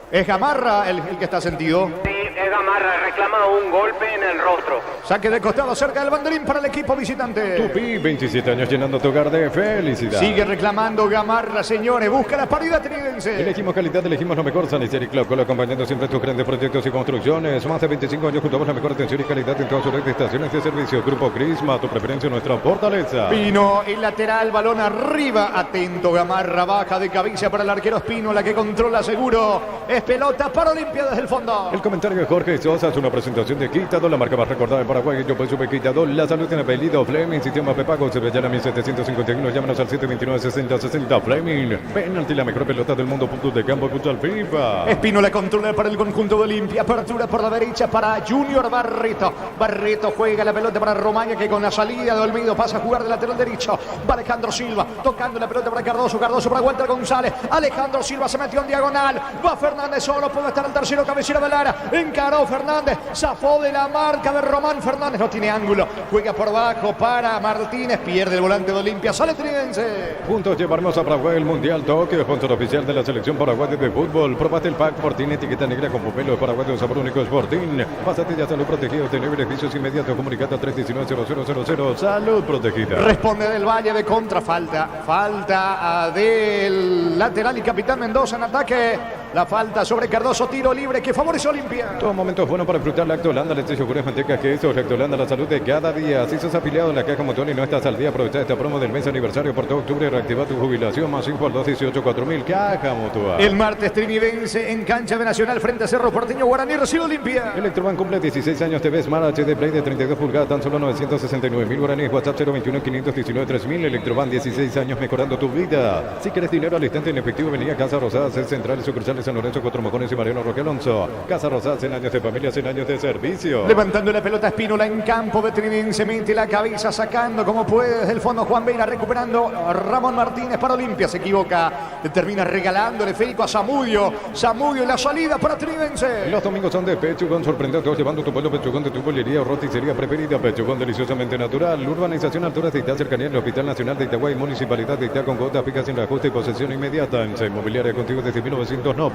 Es Gamarra el que está sentido. Sí, es Gamarra, reclama un golpe en el rostro. Saque de costado cerca del banderín para el equipo visitante. Tupi, 27 años llenando tu hogar de felicidad. Sigue reclamando Gamarra, señores. Busca la paridad Trinidence. Elegimos calidad, elegimos lo mejor. Sanitary Club, acompañando siempre tus grandes proyectos y construcciones. Más de 25 años juntos, la mejor atención y calidad en todas sus redes de estaciones de servicio. Grupo Crisma, tu preferencia, nuestra fortaleza. Pino, el lateral, balón arriba. Atento Gamarra, baja de cabeza para el arquero Espino, la que controla seguro. Es pelota para Olimpia desde el fondo. El comentario de Jorge Sosa es una presentación de Quitador, la marca más recordada en Paraguay. Yo pues supe Quitador, la salud tiene apellido Fleming, sistema prepago, se llama 1751, llámanos al 729-6060 Fleming. Penalti, la mejor pelota del mundo, puntos de campo, futsal FIFA. Espino la controla para el conjunto de Olimpia, apertura por la derecha para Junior Barreto. Barreto juega la pelota para Romaña, que con la salida de Olmedo pasa a jugar de lateral derecho. Va Alejandro Silva, tocando la pelota para Cardoso para Walter González. Alejandro Silva se metió en diagonal, va Fernández solo, puede estar el tercero, cabecera de Lara, encaró Fernández, zafó de la marca de Román Fernández, no tiene ángulo, juega por abajo para Martínez, pierde el volante de Olimpia, sale Trinidence. Juntos llevarnos a Paraguay el Mundial Tokio, sponsor oficial de la selección paraguaya de fútbol. Probate el pack Fortín, etiqueta negra con pomelo paraguayo, un sabor único Fortín. Pásate ya, salud protegido, tener beneficios inmediatos, comunicate al 319-0000, salud protegida. Responde del Valle de contrafalta, falta del lateral y capitán Mendoza en ataque. La falta sobre Cardoso, tiro libre que favorece a Olimpia. Todo momento es bueno para disfrutar Lactolanda, leche, yogur, manteca, queso. Lactolanda, la salud de cada día. Si sos afiliado en la Caja Motor y no estás al día, aprovecha esta promo del mes aniversario por todo octubre. Reactiva tu jubilación, más info al 218-4000. Caja Mutua. El martes Trinidence en cancha de Nacional frente a Cerro Porteño. Guaraní recibe Olimpia. Electroban cumple 16 años. TV Smart HD Play de 32 pulgadas, tan solo 969.000 guaraníes. WhatsApp 021-519-3000. Electroban, 16 años mejorando tu vida. Si quieres dinero al instante en efectivo, venía a Casa Rosada, Sede Central, sucursales San Lorenzo, Cuatro Mojones y Mariano Roque Alonso. Casa Rosada, 100 años de familia, 100 años de servicio. Levantando la pelota Espínola en campo de Trinidence, mete la cabeza sacando como puede desde el fondo Juan Vera, recuperando Ramón Martínez para Olimpia, se equivoca, termina regalando el esférico a Zamudio. Zamudio en la salida para Trinidence. Los domingos son de Pechugón, sorprendente, llevando tu pueblo Pechugón de tu bollería o roticería preferida. Pechugón, deliciosamente natural. Urbanización Alturas de Itá, cercanía al Hospital Nacional de Itagüí, Municipalidad de Itá, con cuotas fijas sin ajuste y posesión inmediata. En Inmobiliaria contigo desde 1994.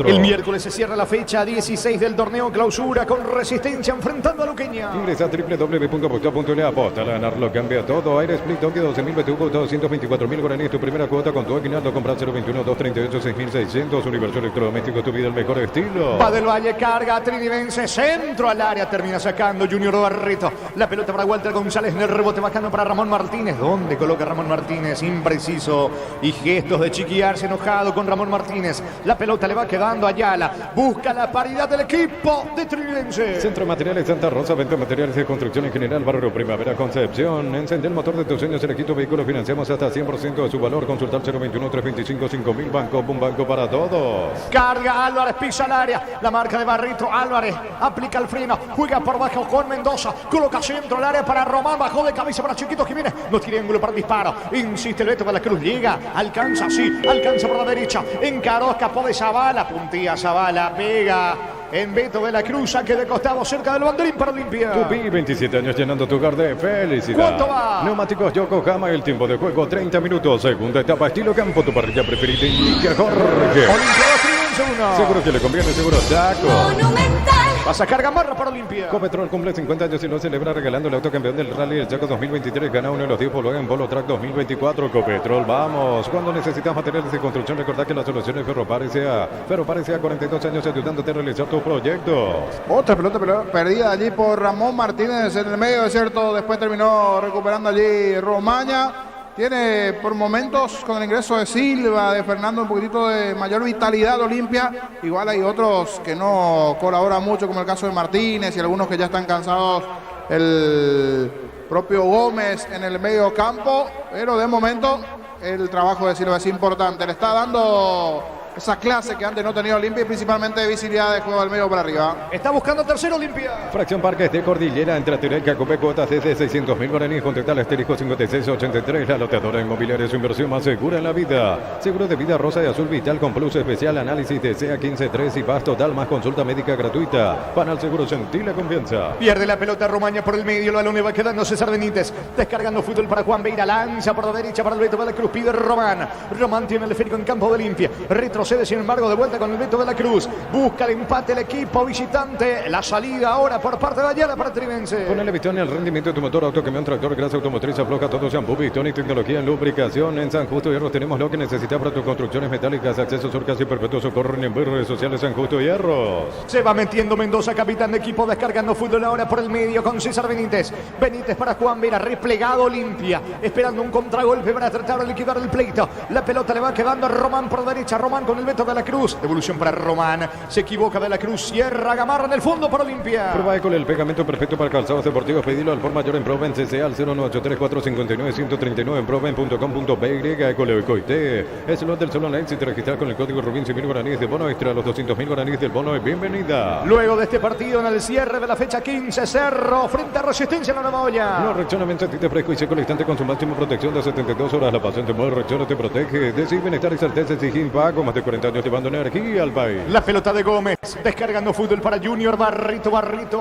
El miércoles se cierra la fecha 16 del torneo clausura con Resistencia enfrentando a Luqueña. Ingresa a www.aposta.la. Aposta a ganar lo cambia todo. Aire Split Tokio, 12.000 betucos, 224.000 guaraníes. Tu primera cuota con tu aguinaldo. Comprar 021-238-6.600. Universo Electrodoméstico, tu vida el mejor estilo. Va del Valle, carga Trinidence, centro al área, termina sacando Junior Barreto. La pelota para Walter González, en el rebote bajando para Ramón Martínez. ¿Dónde coloca Ramón Martínez? Impreciso y gestos de chiquillarse, enojado con Ramón Martínez. La pelota le va quedando a Ayala. Busca la paridad del equipo de Trinidence. Centro de Materiales Santa Rosa, venta de materiales de construcción en general, Barrio Primavera Concepción. Encender el motor de tus sueños, el equipo vehículo financiamos hasta 100% de su valor. Consultar 021-325-5000. Banco, un banco para todos. Carga Álvarez, pisa el área. La marca de Barrito. Álvarez aplica el freno. Juega por bajo Juan Mendoza. Coloca centro al área para Román. Bajó de cabeza para Chiquito Jiménez. No tiene ángulo para el disparo. Insiste el Beto para la Cruz. Llega. Alcanza, sí. Alcanza por la derecha. Encaró, escapó de Zavala. Puntilla Zavala. Pega en Beto de la Cruz. Saque de costado cerca del banderín para Olimpia. Tupi, 27 años llenando tu hogar de felicidad. ¿Cuánto va? Neumáticos Yokohama, el tiempo de juego 30 minutos. Segunda etapa, estilo campo, tu parrilla preferida indica Jorge. Olimpia 2, Trinidence 1. Seguro que le conviene, seguro Chaco. Monumental. Va a sacar Gamarra para Olimpia. Copetrol cumple 50 años y lo celebra regalando el autocampeón del Rally del Chaco 2023. Gana uno de los 10 Polo en Polo Track 2024. Copetrol, vamos. Cuando necesitas materiales de construcción, recordá que la solución es Ferropar S.A. Ferropar S.A. 42 años ayudándote a realizar tus proyectos. Otra pelota perdida allí por Ramón Martínez en el medio desierto. Después terminó recuperando allí Romaña. Tiene por momentos con el ingreso de Silva, de Fernando, un poquitito de mayor vitalidad Olimpia. Igual hay otros que no colaboran mucho, como el caso de Martínez y algunos que ya están cansados. El propio Gómez en el medio campo. Pero de momento el trabajo de Silva es importante. Le está dando esa clase que antes no tenía Olimpia y principalmente de visibilidad de juego del medio para arriba. Está buscando tercero Olimpia. Fracción Parques de Cordillera entre Tureca, Copé, cuotas desde 600.000 guaraníes con total asterisco 5683. La loteadora inmobiliaria, su inversión más segura en la vida. Seguro de vida rosa y azul vital con plus especial, análisis de CA 15.3 y paz total más consulta médica gratuita. Panal Seguro, sentí la confianza. Pierde la pelota Romaña por el medio, el balón le va quedando César Benítez. Descargando fútbol para Juan Beira, lanza por la derecha para el Beto de la Cruz, pide Román. Román tiene el esférico en campo de Olimpia. Retrocede sin embargo de vuelta con el Beto de la Cruz. Busca el empate el equipo visitante. La salida ahora por parte de Ayala para Trivense. Ponele Pistón el rendimiento de tu motor, autocamión, tractor, grasa automotriz, afloja todo, shampoo, pistón y tecnología en lubricación. En San Justo Hierros tenemos lo que necesitas para tus construcciones metálicas, accesos, surcas y perpetuos socorro en redes sociales San Justo Hierros. Se va metiendo Mendoza, capitán de equipo, descargando fútbol ahora por el medio con César Benítez. Benítez para Juan Vera, replegado Olimpia, esperando un contragolpe para tratar de liquidar el pleito. La pelota le va quedando a Román por derecha, Román con el Beto de la Cruz. Devolución para Román, se equivoca de la Cruz, cierra Gamarra en el fondo por Olimpia. Prueba con el pegamento perfecto para calzados deportivos, pedilo al por mayor en Proven CCA al 0983459-139 en proven.com.py. Ecolecoite es el del Salón Éxito, registrar con el código Rubín 100.000 guaraníes de bono extra, los 200.000 guaraníes del bono de bienvenida. Luego de este partido en el cierre de la fecha 15, Cerro frente a Resistencia en la Nueva Olla. No, reaccionamiento antite fresco y seco al instante con su máxima protección de 72 horas. La pasión de modo reacciona te protege. Decir bienestar y certeza exige impago. Más de 40 años llevando energía al país. La pelota de Gómez, descargando fútbol para Junior Barrito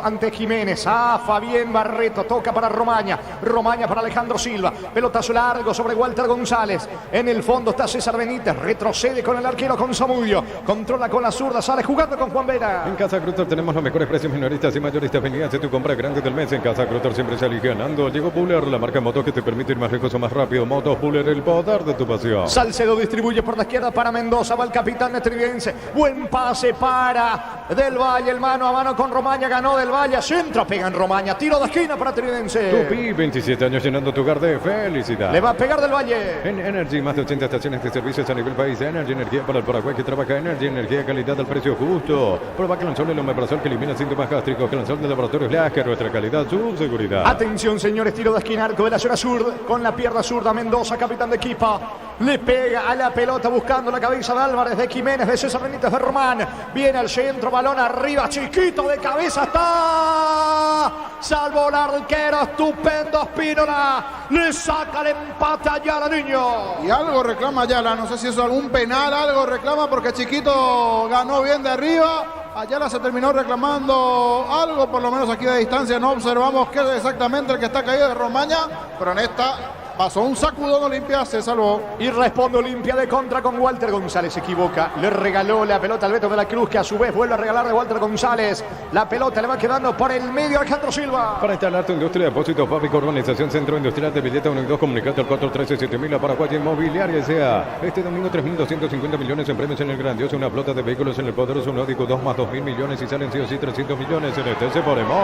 ante Jiménez. Fabián Barreto, toca para Romaña. Romaña para Alejandro Silva. Pelotazo largo sobre Walter González. En el fondo está César Benítez. Retrocede con el arquero con Zamudio. Controla con la zurda, sale jugando con Juan Vera. En Casa Crutor tenemos los mejores precios minoristas y mayoristas. Vení a hacer tu compra grande del mes. En Casa Crutor siempre se elige ganando. Llegó Puller, la marca moto que te permite ir más lejos o más rápido. Motos Puller, el poder de tu pasión. Salcedo distribuye por la izquierda para Mendoza. Va el capitán de Triviense. Buen pase para Del Valle. El mano a mano con Romaña. Ganó Del Valle. Centro pega en Romaña. Tiro de esquina para Triviense. Tupi, 27 años llenando tu hogar de felicidad. Le va a pegar Del Valle. En Energy, más de 80 estaciones de servicios a nivel país. Energy, energía para el Paraguay que trabaja. Energy, energía, calidad al precio justo. Prueba Clanzol, el omeprazol que elimina síntomas gástricos. Clanzol de Laboratorios Lasker, nuestra calidad, su seguridad. Atención, señores, tiro de esquina, arco de la zona sur. Con la pierna zurda, Mendoza, capitán de equipo. Le pega a la pelota buscando la cabeza de Álvarez, de Jiménez, de César Benítez, de Román. Viene al centro, balón arriba, chiquito de cabeza, está. Salvo el arquero, estupendo Espínola. Le saca el empate a Ayala, niño. Y algo reclama Ayala, no sé si es algún penal, algo reclama porque Chiquito ganó bien de arriba. Ayala se terminó reclamando algo, por lo menos aquí de distancia no observamos qué es exactamente el que está caído de Romaña, pero en esta pasó un sacudón Olimpia, se salvó. Y responde Olimpia de contra con Walter González, se equivoca, le regaló la pelota al Beto de la Cruz, que a su vez vuelve a regalar de Walter González. La pelota le va quedando por el medio a Alejandro Silva. Para instalar tu industria, depósito, fábrica, urbanización, centro industrial de Villeta 1 y 2, comunicate al 413-7000, la Paraguay Inmobiliaria S.A. Este domingo 3.250 millones en premios en el grandioso, una flota de vehículos en el poderoso Nódico, 2 más 2.000 millones y salen sí o sí 300 millones en este se pone muy.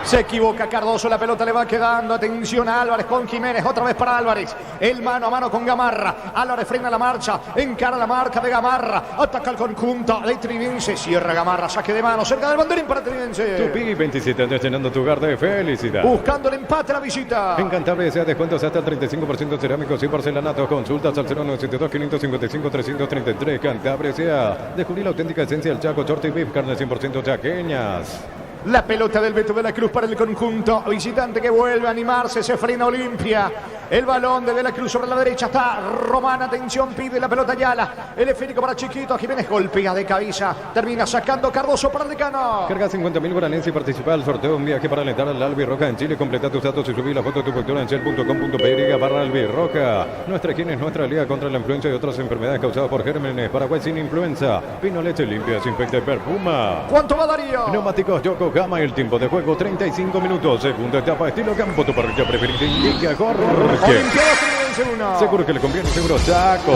Se equivoca Cardoso, la pelota le va quedando, atención a Álvarez con Jiménez, otra vez para Álvarez. El mano a mano con Gamarra. Álvarez frena la marcha, encara la marca de Gamarra, ataca el conjunto de Triviense, cierra Gamarra, saque de mano cerca del banderín para Triviense. Tupi, 27 años llenando tu hogar de felicidad. Buscando el empate a la visita. En Cantabria sea descuentos hasta el 35% cerámicos y porcelanatos. Consultas al 0972-555-333. Cantabria sea. Descubrí la auténtica esencia del Chaco, Short y Beef, carne 100% chaqueñas. La pelota del Beto de la Cruz para el conjunto visitante que vuelve a animarse, se frena Olimpia. El balón de la Cruz sobre la derecha. Está Román. Atención, pide la pelota Ayala. El esférico para Chiquito. Jiménez golpea de cabeza. Termina sacando Cardoso para el decano. Carga 50.000 guaraníes y participa al sorteo. Un viaje para alentar al Albirroja en Chile. Completa tus datos y subí la foto de tu factura en shell.com.py/Albirroja. Nuestra higiene es nuestra liga contra la influenza y otras enfermedades causadas por gérmenes. Paraguay sin influenza. Vino, leche limpia, desinfecta y perfuma. ¿Cuánto va Darío? Neumáticos Yokohama. El tiempo de juego 35 minutos. Segunda etapa estilo campo. Tu parrilla preferida indica Jorge. Olimpiada Trinense 1. Seguro que le conviene, seguro Saco.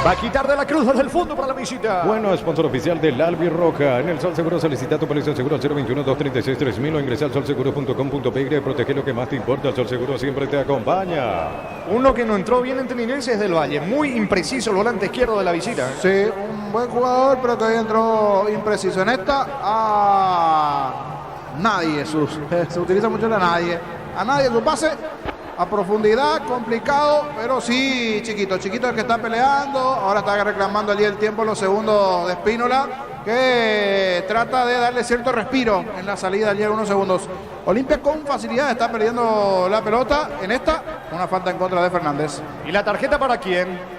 Va a quitar de la Cruz desde el fondo para la visita. Bueno, sponsor oficial del Albirroja. En el Sol Seguro solicita tu póliza seguro al 021-236-3000 o ingresa al solseguro.com.py. Protege lo que más te importa. El Sol Seguro siempre te acompaña. Uno que no entró bien en Trinense es del Valle. Muy impreciso el volante izquierdo de la visita. Sí, un buen jugador, pero todavía entró impreciso. En esta, nadie, se utiliza mucho a nadie. A nadie su pase. A profundidad, complicado, pero sí, Chiquito es el que está peleando. Ahora está reclamando allí el tiempo en los segundos de Espínola, que trata de darle cierto respiro en la salida allí algunos segundos. Olimpia con facilidad está perdiendo la pelota. En esta, una falta en contra de Fernández. ¿Y la tarjeta para quién?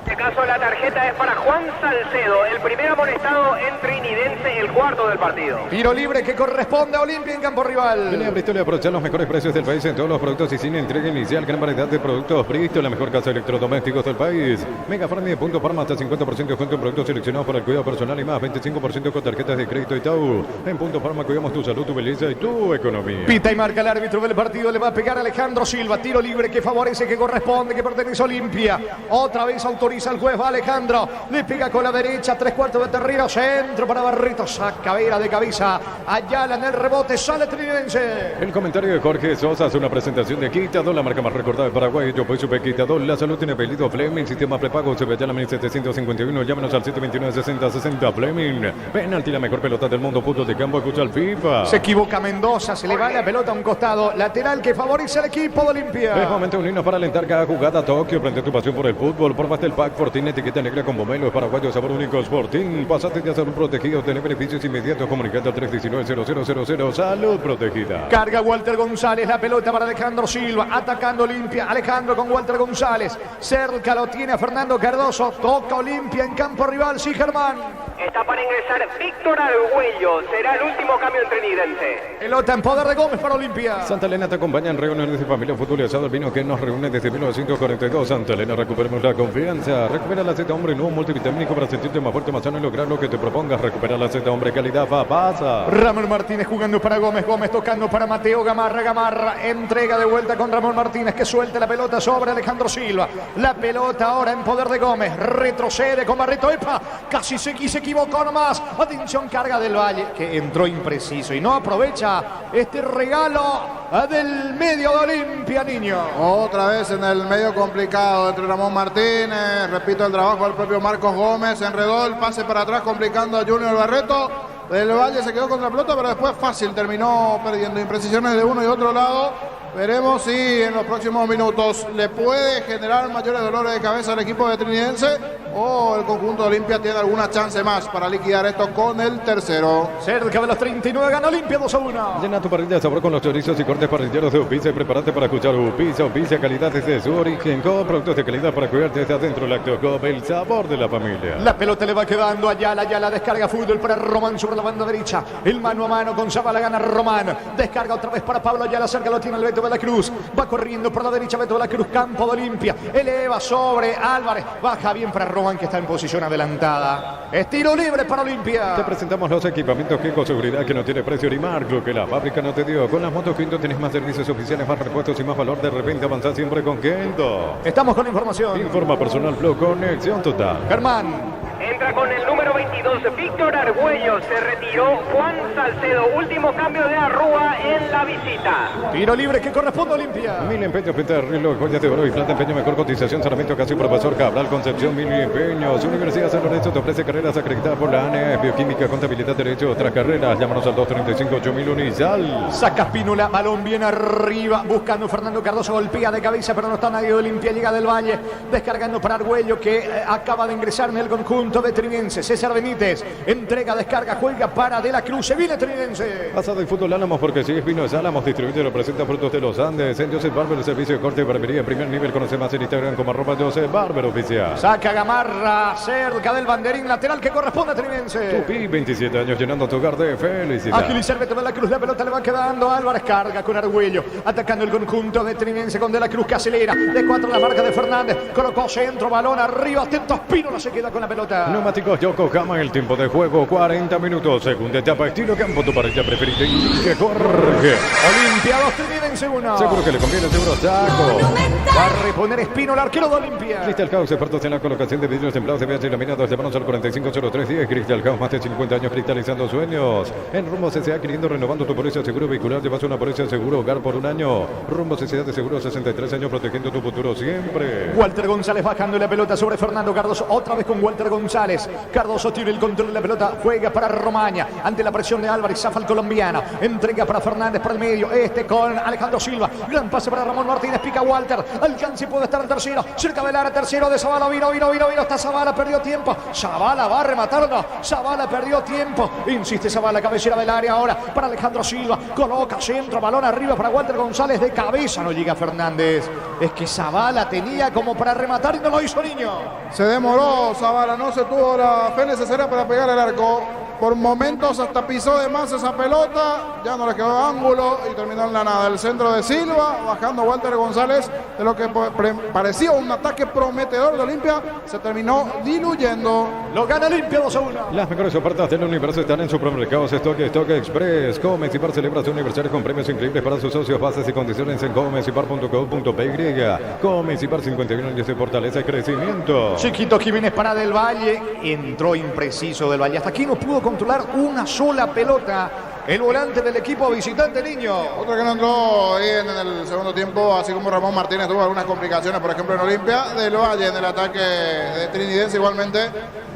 En este caso la tarjeta es para Juan Salcedo, el primer amonestado en Trinidense, el cuarto del partido. Tiro libre que corresponde a Olimpia en campo rival. Venía Bristol y aprovechar los mejores precios del país en todos los productos y sin entrega inicial. Gran variedad de productos Bristol, la mejor casa de electrodomésticos del país. Mega Farm de Punto Parma, hasta 50% de descuento en productos seleccionados para el cuidado personal y más 25% con tarjetas de crédito Itaú. En Punto Parma cuidamos tu salud, tu belleza y tu economía. Pita y marca el árbitro del partido. Le va a pegar a Alejandro Silva. Tiro libre que favorece, que corresponde, que pertenece a Olimpia. Otra vez autoriza el juez. Va Alejandro. Le pega con la derecha. 3/4 de terreno. Centro para Barreto. Saca Vera de cabeza. Ayala en el rebote. Sale Trinense. El comentario de Jorge Sosa es una presentación de Quitadol, la marca más recordada de Paraguay. Yo soy Super Quitadol. La salud tiene apellido Fleming. Sistema prepago. Se ve ya la 1751. Llámenos al 729-6060. Fleming. Penalti, la mejor pelota del mundo. Puntos de campo. Escucha al FIFA. Se equivoca Mendoza. Se le va la pelota a un costado. Lateral que favorece al equipo de Olimpia. Es momento de unirnos para alentar cada jugada. Tokio. Prende tu pasión por el fútbol. Probaste el pack Fortín. Etiqueta negra con pomelo. Es paraguayo. Sabor único. Sporting. Pasate de salud protegido. Tener beneficios inmediatos. Comunicando al 319-0000. Salud protegida. Carga Walter González. La pelota para Alejandro Silva. Atacando Olimpia. Alejandro con Walter González. Cerca lo tiene a Fernando Cardoso. Toca Olimpia en campo rival. Sí, Germán. Está para ingresar Víctor Argüello. Será el último cambio en Trinidense. Pelota en poder de Gómez para Olimpia. Santa Elena te acompaña en reuniones de familia, fútbol y asado. El vino que nos reúne desde 1942. Santa Elena, recuperemos la confianza. Recupera la Z Hombre, nuevo multivitamínico para sentirte más fuerte, más sano y lograr lo que te propongas. Recupera la Z Hombre, calidad pasa. Ramón Martínez jugando para Gómez. Gómez tocando para Mateo Gamarra. Gamarra entrega de vuelta con Ramón Martínez, que suelta la pelota sobre Alejandro Silva. La pelota ahora en poder de Gómez. Retrocede con Barreto. ¡Epa! Casi se equivocó nomás. Atención, carga del Valle, que entró impreciso y no aprovecha este regalo del medio de Olimpia, niño. Otra vez en el medio complicado entre Ramón Martínez. Repito, el trabajo del propio Marcos Gómez. Enredó el pase para atrás, complicando a Junior Barreto. Del Valle se quedó contra la pelota, pero después fácil terminó perdiendo. Imprecisiones de uno y otro lado. Veremos si en los próximos minutos le puede generar mayores dolores de cabeza al equipo de Trinidense o el conjunto de Olimpia tiene alguna chance más para liquidar esto con el tercero. Cerca de los 39 gana Olimpia 2-1. Llena tu parrilla de sabor con los chorizos y cortes parrilleros de Upiza y prepárate para escuchar Upiza. Upiza, calidad desde su origen, con productos de calidad para cuidarte desde adentro. Lactocop, el sabor de la familia. La pelota le va quedando a Ayala. Ayala descarga fútbol para Román sobre la banda derecha. El mano a mano con Zabala gana Román. Descarga otra vez para Pablo Ayala. Cerca lo tiene el Beto de la Cruz. Va corriendo por la derecha Beto de la Cruz. Campo de Olimpia. Eleva sobre Álvarez. Baja bien para Román, que está en posición adelantada. Es tiro libre para Olimpia. Te presentamos los equipamientos Kiko Seguridad, que no tiene precio ni marco, que la fábrica no te dio. Con las motos Quinto tenés más servicios oficiales, más repuestos y más valor. De repente avanzás siempre con Quinto. Estamos con información. Informa Personal Flow, conexión total. Germán. Entra con el número 22, Víctor Argüello. Se retiró Juan Salcedo. Último cambio de Arrúa en la visita. Tiro libre que corresponde a Olimpia. Mil empeños, pinta de reloj, joyas de oro y plata, empeño, mejor cotización, Sarmiento, Casio, Profesor Cabral, Concepción, Mil empeños. Universidad San Lorenzo te ofrece carreras acreditadas por la ANE, Bioquímica, Contabilidad, Derecho, otras carreras. Llámanos al 235-8000 Unizal. Saca Spínola, balón bien arriba, buscando Fernando Cardoso, golpea de cabeza, pero no está nadie de Olimpia. Llega del Valle, descargando para Argüello, que acaba de ingresar en el conjunto conjunto de Trinense. César Benítez entrega, descarga, juega para De la Cruz. Se viene Trinense. Pasado el fútbol Álamos porque sigue Espino es Álamos. Distribuye y representa Frutos de los Andes. En Joseph Barber, el servicio de corte y barbería en primer nivel. Conoce más en Instagram como @Joseph Barber oficial. Saca Gamarra cerca del banderín lateral que corresponde a Trinense. Tupi, 27 años llenando tu hogar de felicidad. Agilizar Beto De la Cruz, la pelota le va quedando a Álvarez, carga con Argüello, atacando el conjunto de Trinense con De la Cruz que acelera, de 4 la marca de Fernández, colocó centro, balón arriba, atento Espínola, se queda con la pelota. Neumáticos Yokohama, el tiempo de juego 40 minutos, segunda etapa estilo campo, tu parrilla preferida y Jorge. Olimpia 2, Trinense 1. Seguro que le conviene, seguro saco. Va a reponer Espínola, arquero de Olimpia. Crystal House, expertos en la colocación de vidrios templados de VH laminados de manos al 450310. Crystal House, más de 50 años cristalizando sueños. En Rumbo CCA, queriendo renovando tu póliza seguro vehicular, llevas una póliza seguro hogar por un año. Rumbo CCA de seguro 63 años, protegiendo tu futuro siempre. Walter González bajando la pelota sobre Fernando Cardoso, otra vez con Walter González. Cardoso tiene el control de la pelota, juega para Romaña, ante la presión de Álvarez, zafa el colombiano, entrega para Fernández por el medio, con Alejandro Silva, gran pase para Ramón Martínez, pica Walter, alcance, puede estar el tercero, cerca del área, tercero de Zavala, vino, está Zavala, perdió tiempo, Zavala va a rematarlo, Zavala perdió tiempo, insiste Zavala, cabecera del área ahora para Alejandro Silva, coloca centro, balón arriba para Walter González, de cabeza no llega Fernández, es que Zavala tenía como para rematar y no lo hizo Niño. Se demoró Zavala, no se tuvo la fe necesaria para pegar el arco. Por momentos hasta pisó de más esa pelota, ya no le quedó ángulo y terminó en la nada. El centro de Silva, bajando Walter González, de lo que parecía un ataque prometedor de Olimpia, se terminó diluyendo. Lo gana Olimpia 2-1. Las mejores ofertas del universo están en supermercados Stock Express. Comecipar celebra su aniversario con premios increíbles para sus socios. Bases y condiciones en comecipar.co.py. Comecipar, 51 años de fortaleza y crecimiento. Chiquito Jiménez para Del Valle, entró impreciso Del Valle, hasta aquí no pudo controlar una sola pelota el volante del equipo visitante, Niño. Otro que no entró bien en el segundo tiempo, así como Ramón Martínez tuvo algunas complicaciones, por ejemplo en Olimpia. Del Valle en el ataque de Trinidense igualmente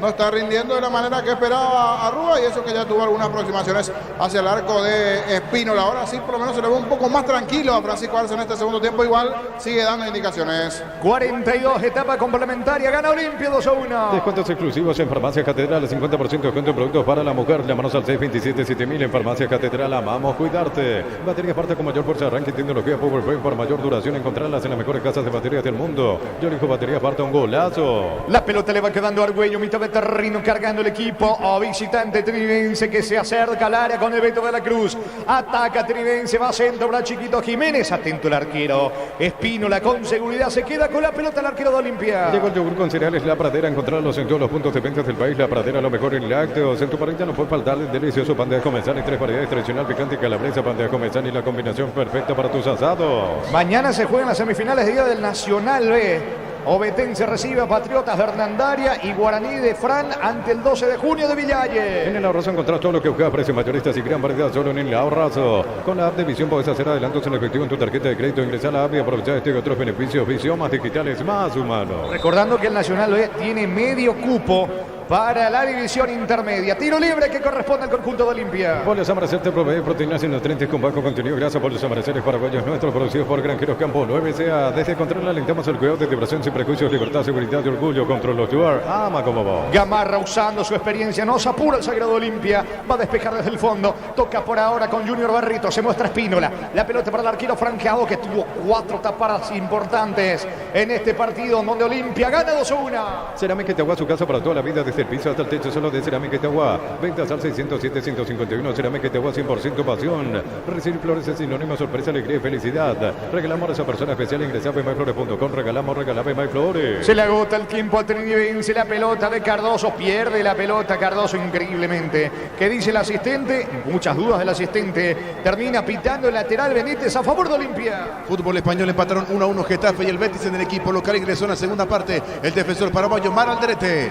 no está rindiendo de la manera que esperaba Arrua, y eso que ya tuvo algunas aproximaciones hacia el arco de Espínola. Ahora sí por lo menos se le ve un poco más tranquilo a Francisco Arce en este segundo tiempo, igual sigue dando indicaciones. 42, etapa complementaria, gana Olimpia 2-1. Descuentos exclusivos en Farmacia Catedral, 50% de descuento en productos para la mujer. Llámanos al 627-7000 en Farmacia Catedral, amamos cuidarte. Baterías parte con mayor fuerza, arranque y tecnología PowerPoint para mayor duración. Encontrarlas en las mejores casas de baterías del mundo. Yo elijo baterías parte, un golazo. La pelota le va quedando a Argüello, mitad de terreno, cargando el equipo visitante Trinense, que se acerca al área con el Beto de la Cruz. Ataca Trinense, va centro para Chiquito Jiménez, atento el arquero Espínola, con seguridad se queda con la pelota el arquero de Olimpia. Llegó el yogur con cereales La Pradera, encontrarlos en todos los puntos de venta del país. La Pradera, lo mejor en lácteos. En tu parrilla no puede faltar el delicioso pan de comenzar y 3 variedades tradicional, picante y calabresa, pan de comenzar y la combinación perfecta para tus asados. Mañana se juegan las semifinales de Día del Nacional B. Ovetense recibe a Patriotas de Hernandaria y Guaraní de Fran ante el 12 de junio de Villalle. En el Ahorrazo encontrás todo lo que buscas, precios mayoristas y gran variedad solo en el Ahorrazo. Con la app de Visión podés hacer adelantos en efectivo en tu tarjeta de crédito. Ingresar a la app y aprovechar este y otros beneficios. Visión, más digitales, más humanos. Recordando que el Nacional B tiene medio cupo para la división intermedia. Tiro libre que corresponde al conjunto de Olimpia. Pollos Amanecer te provee proteínas y nutrientes con bajo contenido grasa. Pollos Amaneceres paraguayos nuestros, producidos por Granjeros Campo 9CA. Desde Control alentamos el cuidado de vibración sin prejuicios, libertad, seguridad y orgullo. Control Ostuar, ama como vos. Gamarra, usando su experiencia, nos apura el Sagrado Olimpia. Va a despejar desde el fondo. Toca por ahora con Junior Barrito. Se muestra Espínola. La pelota para el arquero franqueado, que tuvo 4 tapadas importantes en este partido, donde Olimpia gana 2-1. Cerámica Itagua, su casa para toda la vida, desde el piso hasta el techo, solo de Cerámica Itagua. Ventas al 607-151. Cerámica Itagua, 100% pasión. Recibir flores es sinónimo, sorpresa, alegría y felicidad. Regalamos a esa persona especial. Ingresa a myflores.com. Regalamos MyFlores. Se le agota el tiempo a Trinidense. La pelota de Cardoso. Pierde la pelota Cardoso increíblemente. ¿Qué dice el asistente? Muchas dudas del asistente. Termina pitando el lateral Benítez a favor de Olimpia. Fútbol español, empataron 1-1 Getafe y el Betis. En el equipo local ingresó en la segunda parte el defensor paraguayo Mar Alderete.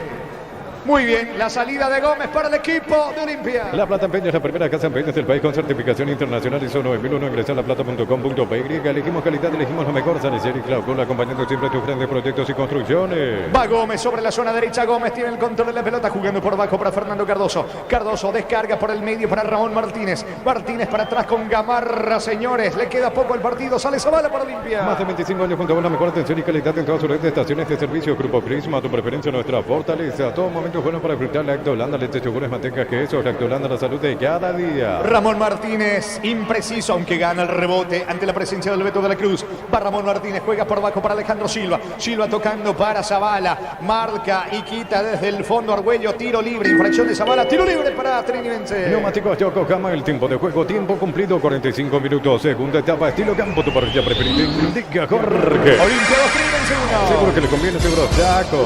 Muy bien, la salida de Gómez para el equipo de Olimpia. La Plata Empeña es la primera casa en peines del país con certificación internacional ISO 9001. Ingresa a laplata.com.py. Elegimos calidad, elegimos lo mejor. Sanicier y Claucola, acompañando siempre tus grandes proyectos y construcciones. Va Gómez sobre la zona derecha. Gómez tiene el control de la pelota, jugando por abajo para Fernando Cardoso. Cardoso descarga por el medio para Ramón Martínez. Martínez para atrás con Gamarra, señores. Le queda poco al partido. Sale Zavala para Olimpia. Más de 25 años junto a una mejor atención y calidad en todas sus redes de estaciones de servicio. Grupo Prisma, tu preferencia, nuestra fortaleza. A todo momento productos buenos para disfrutar. Lactolanda, leche, yogures, manteca, queso. Lactolanda, la salud de cada día. Ramón Martínez, impreciso, aunque gana el rebote ante la presencia del Beto de la Cruz. Va Ramón Martínez, juega por abajo para Alejandro Silva. Silva tocando para Zavala. Marca y quita desde el fondo Argüello. Tiro libre, infracción de Zavala. Tiro libre para Trinidense. Neumáticos Yokohama, el tiempo de juego, tiempo cumplido, 45 minutos. Segunda etapa, estilo campo, tu parrilla preferida. Indica Jorge. Olimpia 2, Trinidense 1. Seguro que le conviene, seguro Chaco.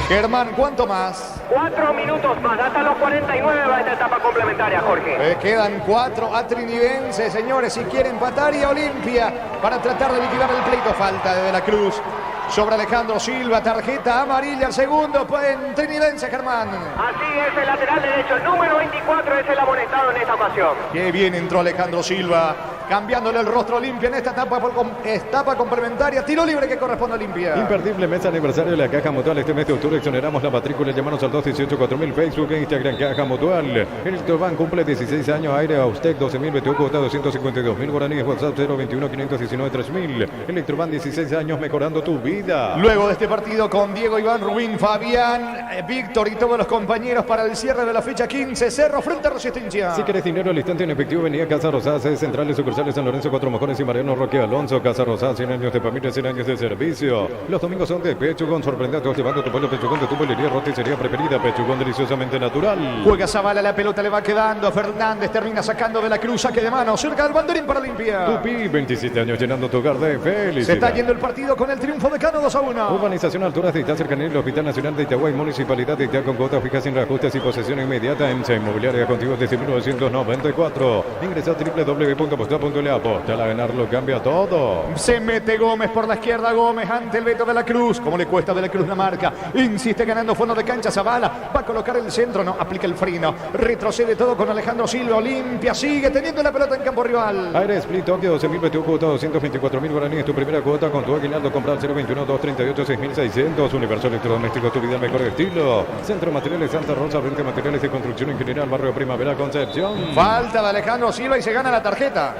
Germán, ¿cuánto más? 4 minutos más, hasta los 49 va esta etapa complementaria, Jorge. Quedan 4 a Trinidense, señores, si quiere empatar, y a Olimpia para tratar de liquidar el pleito. Falta de la Cruz sobre Alejandro Silva, tarjeta amarilla, el segundo pues, en Trinidense, Germán. Así es, el lateral derecho, el número 24 es el amonestado en esta ocasión. Qué bien entró Alejandro Silva, cambiándole el rostro a Olimpia en esta etapa complementaria. Tiro libre que corresponde a Olimpia. Imperdible mes aniversario de la Caja Mutual. Este mes de octubre exoneramos la matrícula. Llámanos al 218-4000, Facebook e Instagram Caja Mutual. Electroban cumple 16 años. Aire Austec 12.000, BTU cuota 252.000 guaraníes. WhatsApp 021-519-3000. Electroban 16 años mejorando tu vida. Luego de este partido con Diego, Iván, Rubín, Fabián, Víctor y todos los compañeros para el cierre de la fecha 15. Cerro frente a Resistencia. Si querés dinero al instante en efectivo, venía a Casa Rosada, sede centrales, sucursales San Lorenzo, Cuatro Mojones y Mariano Roque Alonso. Casa Rosada, 100 años de familia, 100 años de servicio. Los domingos son de Pechugón, sorprende a todos llevando tu pollo Pechugón de tu pollería, roticería preferida. Pechugón deliciosamente natural. Juega Zavala, la pelota le va quedando. Fernández termina sacando de la Cruz, saque de mano, cerca del banderín para Olimpia. Tupi, 27 años llenando tu hogar de felicidad. Se está yendo el partido con el triunfo de Cano 2-1. Urbanización Alturas de Itá, cercanía del Hospital Nacional de Itagüí, Municipalidad de Itá, con cuotas fijas sin reajustes y posesión inmediata. EMSA Inmobiliaria contigo desde 1994. Ingresa a www.aposta.la. Aposta a ganar lo cambia todo. Se mete Gómez por la izquierda, Gómez ante el Beto de la Cruz. Como le cuesta de la Cruz la marca. Insiste ganando fondo de cancha Zavala. Va a colocar el centro, no, aplica el freno. Retrocede todo con Alejandro Silva. Olimpia sigue teniendo la pelota en campo rival. Aire Split Tokio, 12.000, BTU cuota 224.000 guaraníes. Tu primera cuota con tu aguinaldo. Comprar 021-238-6600. Universo Electrodoméstico, tu vida al mejor estilo. Centro Materiales Santa Rosa, frente a materiales de construcción en general, barrio Primavera, Concepción. Falta de Alejandro Silva y se gana la tarjeta.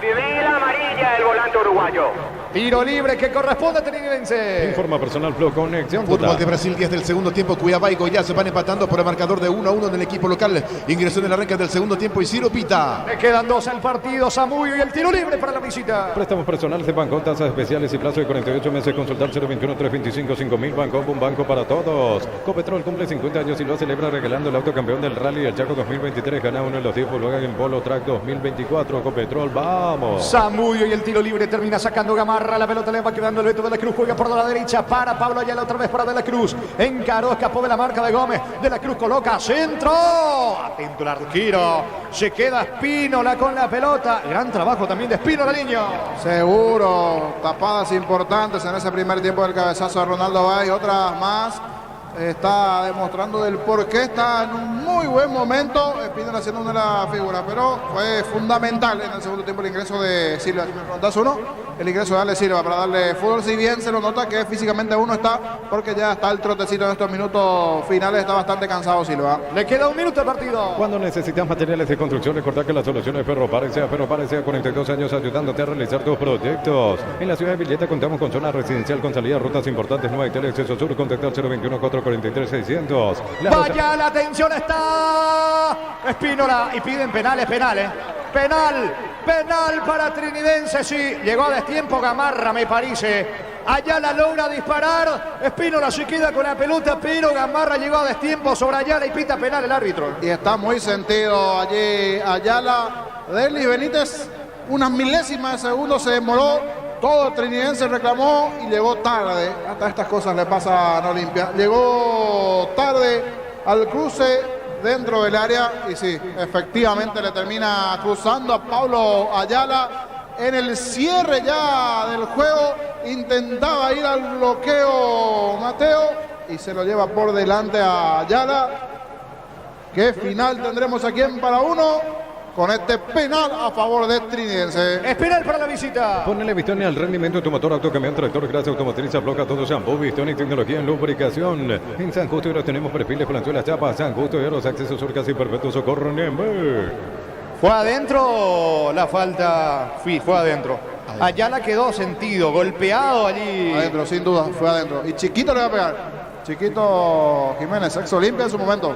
Vivida amarilla el volante uruguayo. Tiro libre que corresponde a Trinidense. Informa Personal Flow, conexión Fútbol total. de Brasil, 10 del segundo tiempo. Cuiabá y Goiás se van empatando por el marcador de 1-1 en el equipo local. Ingresó en el arranque del segundo tiempo y Ciro Pita. Le quedan 2 al partido. Samudio y el tiro libre para la visita. Préstamos personales de banco, tasas especiales y plazo de 48 meses. Consultar 021-325-5000. Banco, un banco para todos. Copetrol cumple 50 años y lo celebra regalando el autocampeón del Rally del Chaco 2023. Gana uno de los 10 luego en Polo Track 2024. Copetrol, vamos. Samudio y el tiro libre termina sacando Gamarra. La pelota le va quedando el Beto de la Cruz. Juega por la derecha para Pablo Ayala, otra vez para De la Cruz. Encaró, escapó de la marca de Gómez. De la Cruz coloca centro. Atento el arquero. Se queda Espínola con la pelota. Gran trabajo también de Espínola, niño. Seguro, tapadas importantes en ese primer tiempo del cabezazo de Ronaldo Bay. Otras más. Está demostrando del por qué está en un muy buen momento. Espínola haciendo una de las figuras, pero fue fundamental en el segundo tiempo el ingreso de Silva. Si me preguntas uno, el ingreso de Ale Silva para darle fútbol. Si bien se lo nota que físicamente uno está, porque ya está el trotecito en estos minutos finales, está bastante cansado Silva. Le queda 1 minuto al partido. Cuando necesitas materiales de construcción, recordad que la solución es Ferropare. Ferropare, 42 años ayudándote a realizar tus proyectos. En la ciudad de Villeta contamos con zona residencial con salida a rutas importantes. Nueva Italia, Exceso Sur, contactar 021-443-600. Vaya, la atención está Espínola y piden penales. Penal para Trinidense, sí. Llegó a destiempo Gamarra, me parece. Ayala logra disparar. Espínola se queda con la pelota, pero Gamarra llegó a destiempo sobre Ayala y pita penal el árbitro. Y está muy sentido allí Ayala. Derlis Benítez, unas milésimas de segundo se demoró. Todo Trinidense reclamó y llegó tarde. Hasta estas cosas le pasa a Olimpia. Llegó tarde al cruce dentro del área y sí, efectivamente le termina cruzando a Pablo Ayala. En el cierre ya del juego intentaba ir al bloqueo Mateo y se lo lleva por delante a Ayala. ¿Qué final tendremos aquí en Para Uno? Con este penal a favor de Trinidense. Es penal para la visita. Ponele Vistoni al rendimiento de tu motor, autocamión, tractor, grasa, automotriz, afloja todo shampoo, Vistoni, tecnología en lubricación. En San Justo y ahora tenemos perfiles, planchuelas, chapas, San Justo y los accesos surcas y perfecto socorro, Nembe. Fue adentro la falta. Fue adentro. Ayala quedó sentido, golpeado allí. Adentro, sin duda, fue adentro. Y Chiquito le va a pegar. Chiquito Jiménez, ex Olimpia en su momento.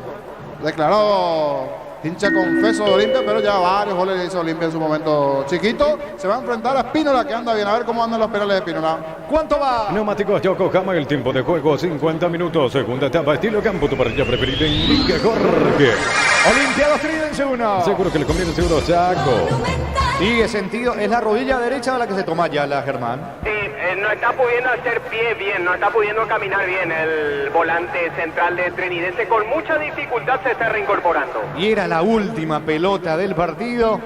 Declarado hincha confeso de Olimpia, pero ya varios goles le hizo Olimpia en su momento. Chiquito se va a enfrentar a Espínola, que anda bien. A ver cómo andan los penales de Espínola. ¿Cuánto va? Neumáticos Yokohama, el tiempo de juego 50 minutos. Segunda etapa, estilo campo, tu parrilla preferida indica Jorge. Olimpia 2, Trinidense 1. Seguro que le conviene, seguro Chaco. Sigue sentido, es la rodilla derecha de la que se toma ya la Germán. Sí, no está pudiendo hacer pie bien, no está pudiendo caminar bien el volante central de Trinidense. Con mucha dificultad se está reincorporando. Y era la última pelota del partido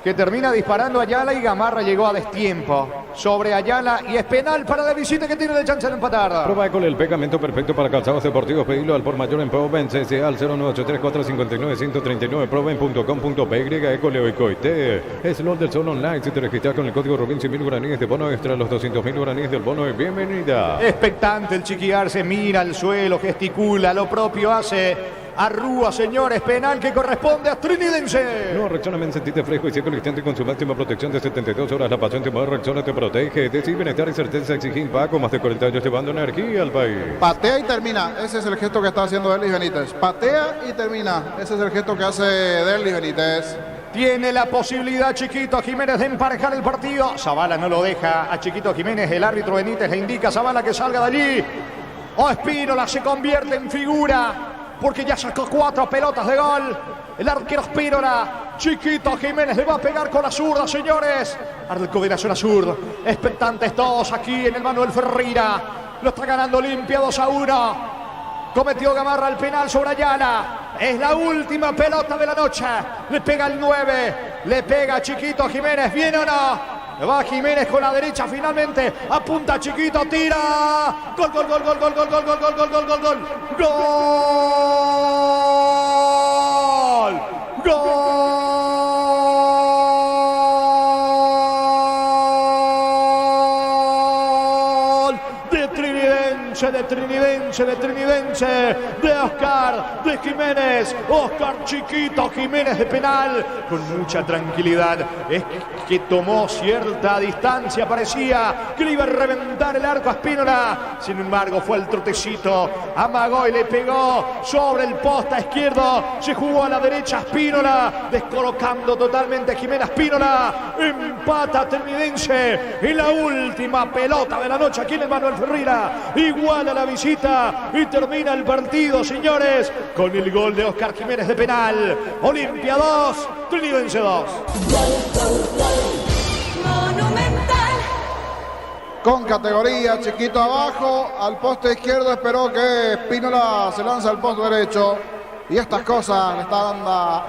que termina disparando Ayala y Gamarra llegó a destiempo sobre Ayala y es penal para la visita que tiene de chance de empatar. Prueba con el pegamento perfecto para calzados deportivos. Pedilo al por mayor en Proven CCA al 0983459-139 proven.com.py Ecoleo y Coité. Es LOL del Sol Online. Si te registras con el código Rubín 100.000 guaraníes de bono extra, los 200.000 guaraníes del bono de bienvenida. Expectante el Chiquiarse, mira al suelo, gesticula, lo propio hace. Arrúa, señores, penal que corresponde a Trinidense. No, Rexona men, sentite fresco y seco al instante con su máxima protección de 72 horas. La pasión de Rexona te protege. Decir bienestar y certeza exige Impaco. Más de 40 años llevando energía al país. Patea y termina. Ese es el gesto que está haciendo Derlis Benítez. Patea y termina. Ese es el gesto que hace Derlis Benítez. Tiene la posibilidad Chiquito Jiménez de emparejar el partido. Zavala no lo deja a Chiquito Jiménez. El árbitro Benítez le indica a Zavala que salga de allí. Espínola se convierte en figura, porque ya sacó 4 pelotas de gol. El arquero Espínola. Chiquito Jiménez le va a pegar con la zurda, señores. Arco de la zona sur. Expectantes todos aquí en el Manuel Ferreira. Lo está ganando Olimpia 2-1. Cometió Gamarra el penal sobre Ayala. Es la última pelota de la noche. Le pega el 9. Le pega Chiquito Jiménez. ¿Viene o no? Va Jiménez con la derecha finalmente. Apunta Chiquito, tira. Gol, gol, gol, gol, gol, gol, gol, gol, gol, gol, gol, gol, gol. Gol. Gol de Trinidense, de Oscar, de Jiménez. Oscar Chiquito Jiménez de penal. Con mucha tranquilidad. Es que tomó cierta distancia. Parecía que le iba a reventar el arco a Espínola. Sin embargo, fue el trotecito. Amagó y le pegó sobre el poste izquierdo. Se jugó a la derecha Espínola. Descolocando totalmente a Jimena Espínola. Empata Trinidense. Y la última pelota de la noche aquí en el Manuel Ferreira. Igual a la visita. Y termina el partido, señores, con el gol de Oscar Jiménez de penal. Olimpia 2, Trinidense 2. Con categoría, Chiquito abajo, al poste izquierdo, esperó que Espínola se lanza al poste derecho. Y estas cosas le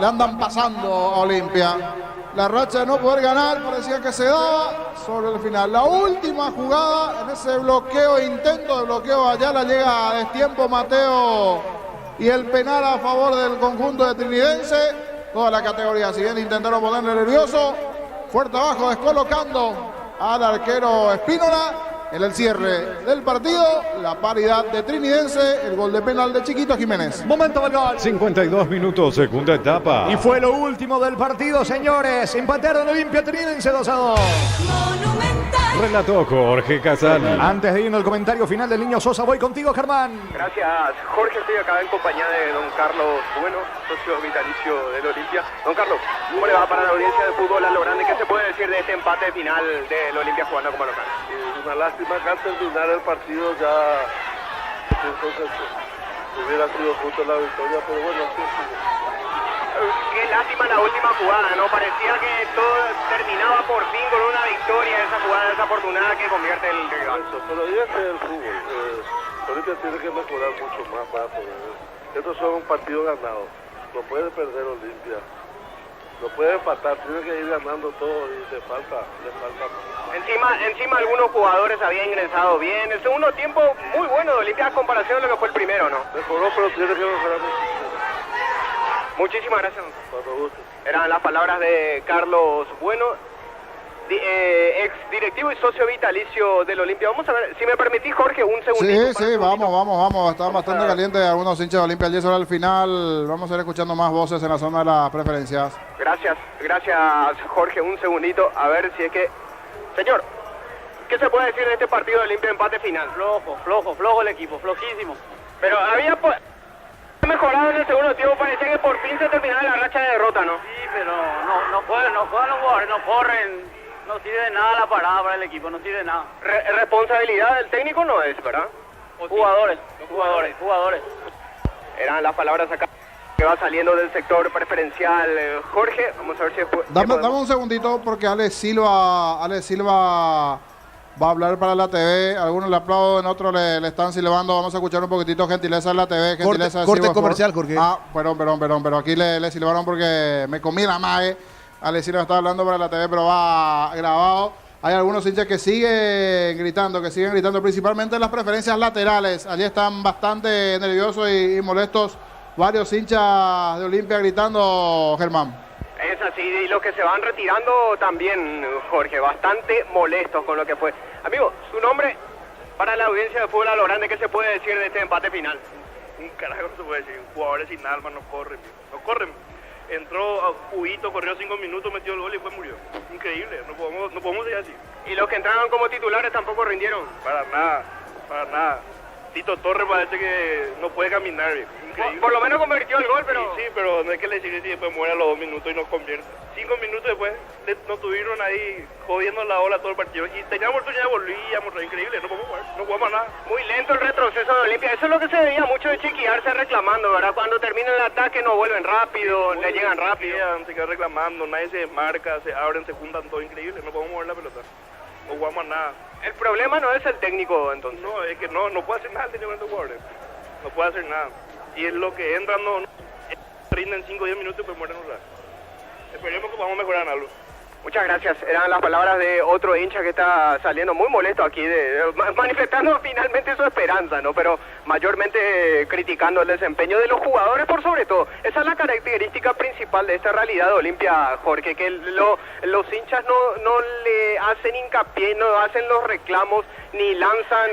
andan pasando a Olimpia. La racha de no poder ganar parecía que se daba sobre el final. La última jugada en ese bloqueo, intento de bloqueo, Ayala llega a destiempo Mateo y el penal a favor del conjunto de Trinidense. Toda la categoría, si bien intentaron ponerle nervioso, fuerte abajo descolocando al arquero Espínola. En el cierre del partido, la paridad de Trinidense, el gol de penal de Chiquito Jiménez. Momento del gol. 52 minutos, segunda etapa. Y fue lo último del partido, señores. Empataron Olimpia Trinidense 2-2. Relató Jorge Casal. Antes de irnos al comentario final del Niño Sosa, voy contigo, Germán. Gracias, Jorge. Estoy acá en compañía de don Carlos Bueno, socio vitalicio del Olimpia. Don Carlos, ¿cómo le va para la audiencia de fútbol a lo grande? ¿Qué se puede decir de este empate final del Olimpia jugando como local? Una lástima que al terminar el partido ya entonces hubiera sido justo la victoria, pero bueno, sí. Qué lástima la última jugada, ¿no? Parecía que todo terminaba por fin con una victoria, esa jugada desafortunada que convierte el rival. Pero ya que el fútbol, Olimpia tiene que mejorar mucho más. Estos son un partido ganado, no puede perder Olimpia. No puede empatar, tiene que ir ganando todo y le falta. Encima algunos jugadores habían ingresado bien. El segundo tiempo muy bueno de Olimpia a comparación de lo que fue el primero, ¿no? Mejoró, pero tiene que mejorar muchísimo. Muchísimas gracias. Cuando guste. Eran las palabras de Carlos Bueno, ex directivo y socio vitalicio del Olimpia. Vamos a ver, si me permitís, Jorge, un segundito. Sí, vamos. Están bastante calientes algunos hinchas de Olimpia. Y al final vamos a ir escuchando más voces en la zona de las preferencias. Gracias, Jorge. Un segundito, a ver si es que... Señor, ¿qué se puede decir de este partido de Olimpia empate final? Flojo el equipo, flojísimo. Pero había mejorado en el segundo tiempo, parecía que por fin se terminaba la racha de derrota, ¿no? Sí, pero no juegan los jugadores, no corren, no sirve de nada la parada para el equipo, no sirve de nada. Responsabilidad del técnico no es, ¿verdad? Jugadores. Eran las palabras acá que va saliendo del sector preferencial. Jorge, vamos a ver si dame un segundito porque Ale Silva va a hablar para la TV. Algunos le aplauden, otros le están silbando. Vamos a escuchar un poquitito gentileza en la TV. Gentileza de corte Silva comercial, Jorge. Pero aquí le silbaron porque me comí la mague. Ale Silva está hablando para la TV, pero va grabado. Hay algunos hinchas que siguen gritando, principalmente en las preferencias laterales. Allí están bastante nerviosos y molestos varios hinchas de Olimpia gritando, Germán. Es así, y los que se van retirando también, Jorge, bastante molestos con lo que fue. Amigo, su nombre para la audiencia de fútbol a lo grande, ¿qué se puede decir de este empate final? Un carajo se puede decir, jugadores sin alma no corren. Entró a Cubito, corrió 5 minutos, metió el gol y después murió. Increíble, no podemos seguir así. ¿Y los que entraron como titulares tampoco rindieron? Para nada. Tito Torres parece que no puede caminar. Increíble. Por lo menos convirtió el gol, pero... Sí, pero no es que le decir si después muere a los 2 minutos y nos convierte. 5 minutos después nos tuvieron ahí jodiendo la ola todo el partido. Y teníamos oportunidad, volvíamos, increíble, no podemos jugar, no jugamos nada. Muy lento el retroceso de Olimpia. Eso es lo que se veía mucho de chiquearse reclamando, ¿verdad? Cuando termina el ataque no vuelven rápido, le llegan rápido. Se quedan reclamando, nadie se desmarca, se abren, se juntan, todo increíble, no podemos mover la pelota. No jugamos nada. El problema no es el técnico, entonces. No, es que no puede hacer nada el técnico de estos jugadores. No puede hacer nada. Y es lo que entran, no rinden 5 o 10 minutos y pues mueren otra. Esperemos que podamos mejorar en algo. Muchas gracias. Eran las palabras de otro hincha que está saliendo muy molesto aquí, manifestando finalmente su esperanza, ¿no? Pero mayormente criticando el desempeño de los jugadores por sobre todo. Esa es la característica principal de esta realidad de Olimpia, Jorge, que los hinchas no le hacen hincapié, no hacen los reclamos, ni lanzan